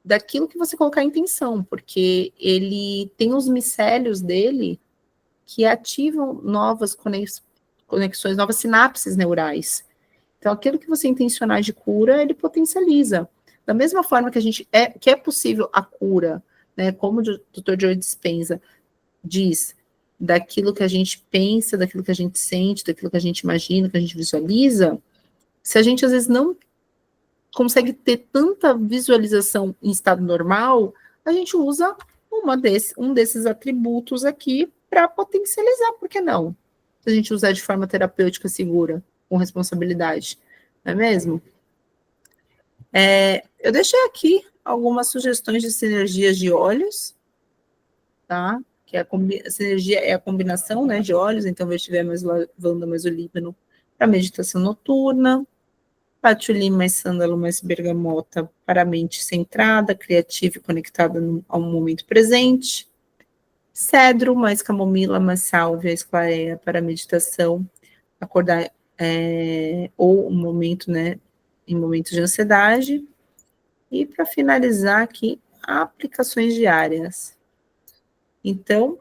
daquilo que você colocar em intenção, porque ele tem os micélios dele que ativam novas conexões, novas sinapses neurais. Então, aquilo que você intencionar de cura, ele potencializa. Da mesma forma que que é possível a cura, né? Como o Dr. Joe Dispenza diz, daquilo que a gente pensa, daquilo que a gente sente, daquilo que a gente imagina, que a gente visualiza, se a gente às vezes não consegue ter tanta visualização em estado normal, a gente usa um desses atributos aqui para potencializar, por que não? Se a gente usar de forma terapêutica segura, com responsabilidade, não é mesmo? Eu deixei aqui algumas sugestões de sinergias de óleos, tá? Que a sinergia é a combinação, né, de óleos, então vetiver mais lavanda mais olíbano para meditação noturna, patchouli mais sândalo mais bergamota para a mente centrada, criativa e conectada ao momento presente, cedro mais camomila mais sálvia esclareia para a meditação, acordar ou um momento, né, em momentos de ansiedade. E para finalizar aqui, aplicações diárias. Então,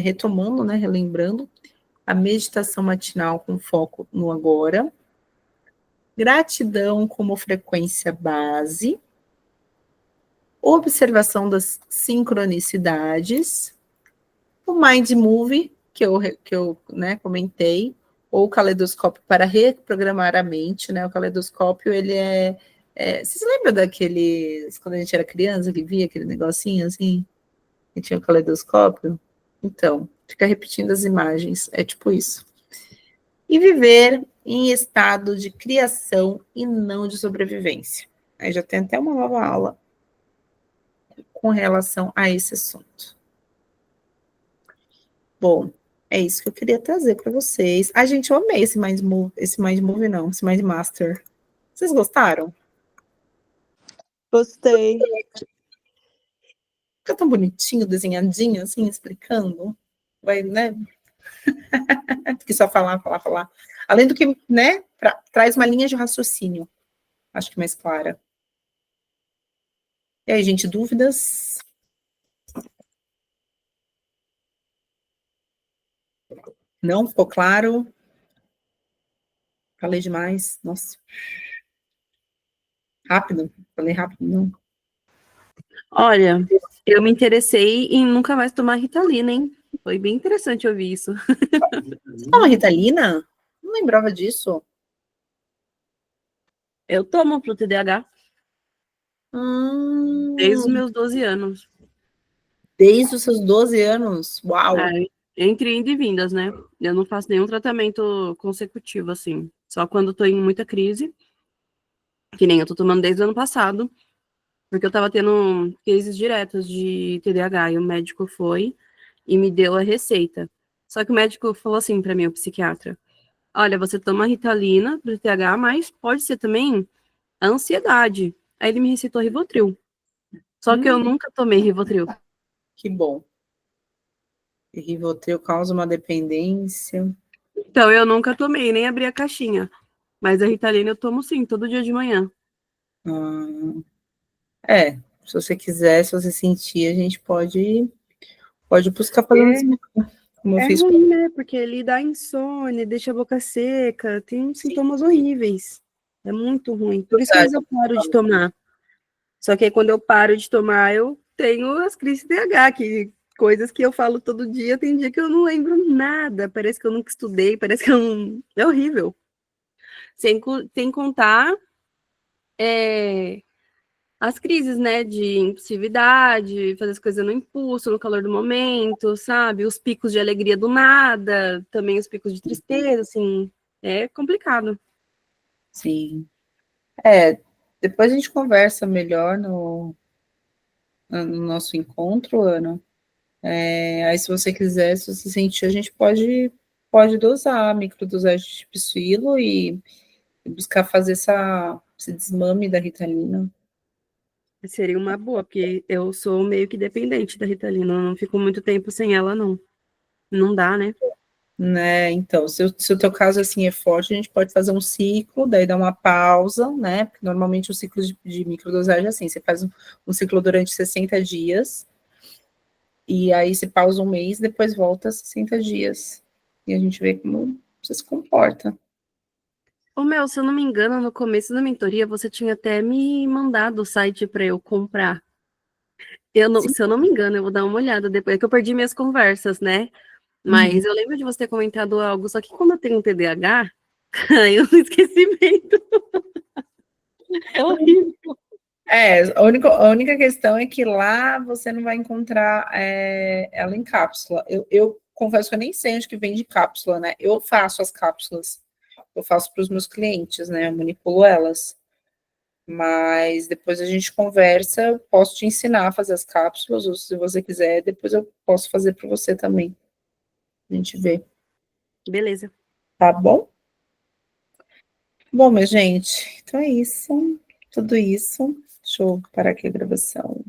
retomando, né, relembrando, a meditação matinal com foco no agora, gratidão como frequência base, observação das sincronicidades, o Mind Movie, que eu né, comentei, ou o caleidoscópio para reprogramar a mente, né? O caleidoscópio, ele vocês lembram daqueles, quando a gente era criança, que via aquele negocinho assim, que tinha o caleidoscópio? Então, fica repetindo as imagens, é tipo isso. E viver em estado de criação e não de sobrevivência. Aí já tem até uma nova aula com relação a esse assunto. Bom, é isso que eu queria trazer para vocês. Ai, gente, eu amei esse Mind Master. Vocês gostaram? Gostei. Fica tão bonitinho, desenhadinho, assim, explicando. Vai, né? Que só falar. Além do que, né, traz uma linha de raciocínio. Acho que mais clara. E aí, gente, dúvidas? Não? Ficou claro? Falei demais? Nossa. Rápido? Falei rápido, não? Olha, eu me interessei em nunca mais tomar Ritalina, hein? Foi bem interessante ouvir isso. Você toma Ritalina? Não lembrava disso. Eu tomo pro TDAH desde os meus 12 anos. Desde os seus 12 anos? Uau! Entre indo e vindas, né? Eu não faço nenhum tratamento consecutivo, assim. Só quando tô em muita crise, que nem eu tô tomando desde o ano passado, porque eu tava tendo crises diretas de TDAH, e o médico foi e me deu a receita. Só que o médico falou assim pra mim, o psiquiatra, olha, você toma Ritalina pro TDAH, mas pode ser também a ansiedade. Aí ele me receitou Rivotril. Só que eu nunca tomei Rivotril. Que bom. E Rivotril causa uma dependência. Então, eu nunca tomei, nem abri a caixinha. Mas a Ritalina eu tomo sim, todo dia de manhã. Se você quiser, se você sentir, a gente pode Pode buscar fazer desmame, como eu É fiz. ruim, né? Porque ele dá insônia, deixa a boca seca, tem sintomas horríveis. É muito ruim. Por isso que às vezes eu paro de tomar. Só que aí, quando eu paro de tomar, eu tenho as crises TH, que coisas que eu falo todo dia, tem dia que eu não lembro nada. Parece que eu nunca estudei, parece que eu não... É horrível. Sem contar as crises, né, de impulsividade, fazer as coisas no impulso, no calor do momento, sabe? Os picos de alegria do nada, também os picos de tristeza, assim, é complicado. Sim. Depois a gente conversa melhor no nosso encontro, Ana. Aí, se você quiser, se você sentir, a gente pode dosar, microdosagem de psilo e buscar fazer esse desmame da Ritalina. Seria uma boa, porque eu sou meio que dependente da Ritalina, eu não fico muito tempo sem ela, não. Não dá, né? Né, então, se o teu caso, assim, é forte, a gente pode fazer um ciclo, daí dar uma pausa, né, porque normalmente o ciclo de microdosagem é assim, você faz um ciclo durante 60 dias, e aí você pausa um mês, depois volta 60 dias, e a gente vê como você se comporta. Ô, Mel, se eu não me engano, no começo da mentoria, você tinha até me mandado o site para eu comprar. Eu não, Sim. se eu não me engano, eu vou dar uma olhada depois, é que eu perdi minhas conversas, né? Mas eu lembro de você ter comentado algo, só que como eu tenho um TDAH, caiu no esquecimento. É horrível. A única questão é que lá você não vai encontrar ela em cápsula. Eu confesso que eu nem sei onde que vende cápsula, né? Eu faço as cápsulas, eu faço para os meus clientes, né? Eu manipulo elas. Mas depois a gente conversa, eu posso te ensinar a fazer as cápsulas, ou se você quiser, depois eu posso fazer para você também. A gente vê. Beleza. Tá bom? Bom, minha gente, então é isso. Tudo isso. Deixa eu parar aqui a gravação.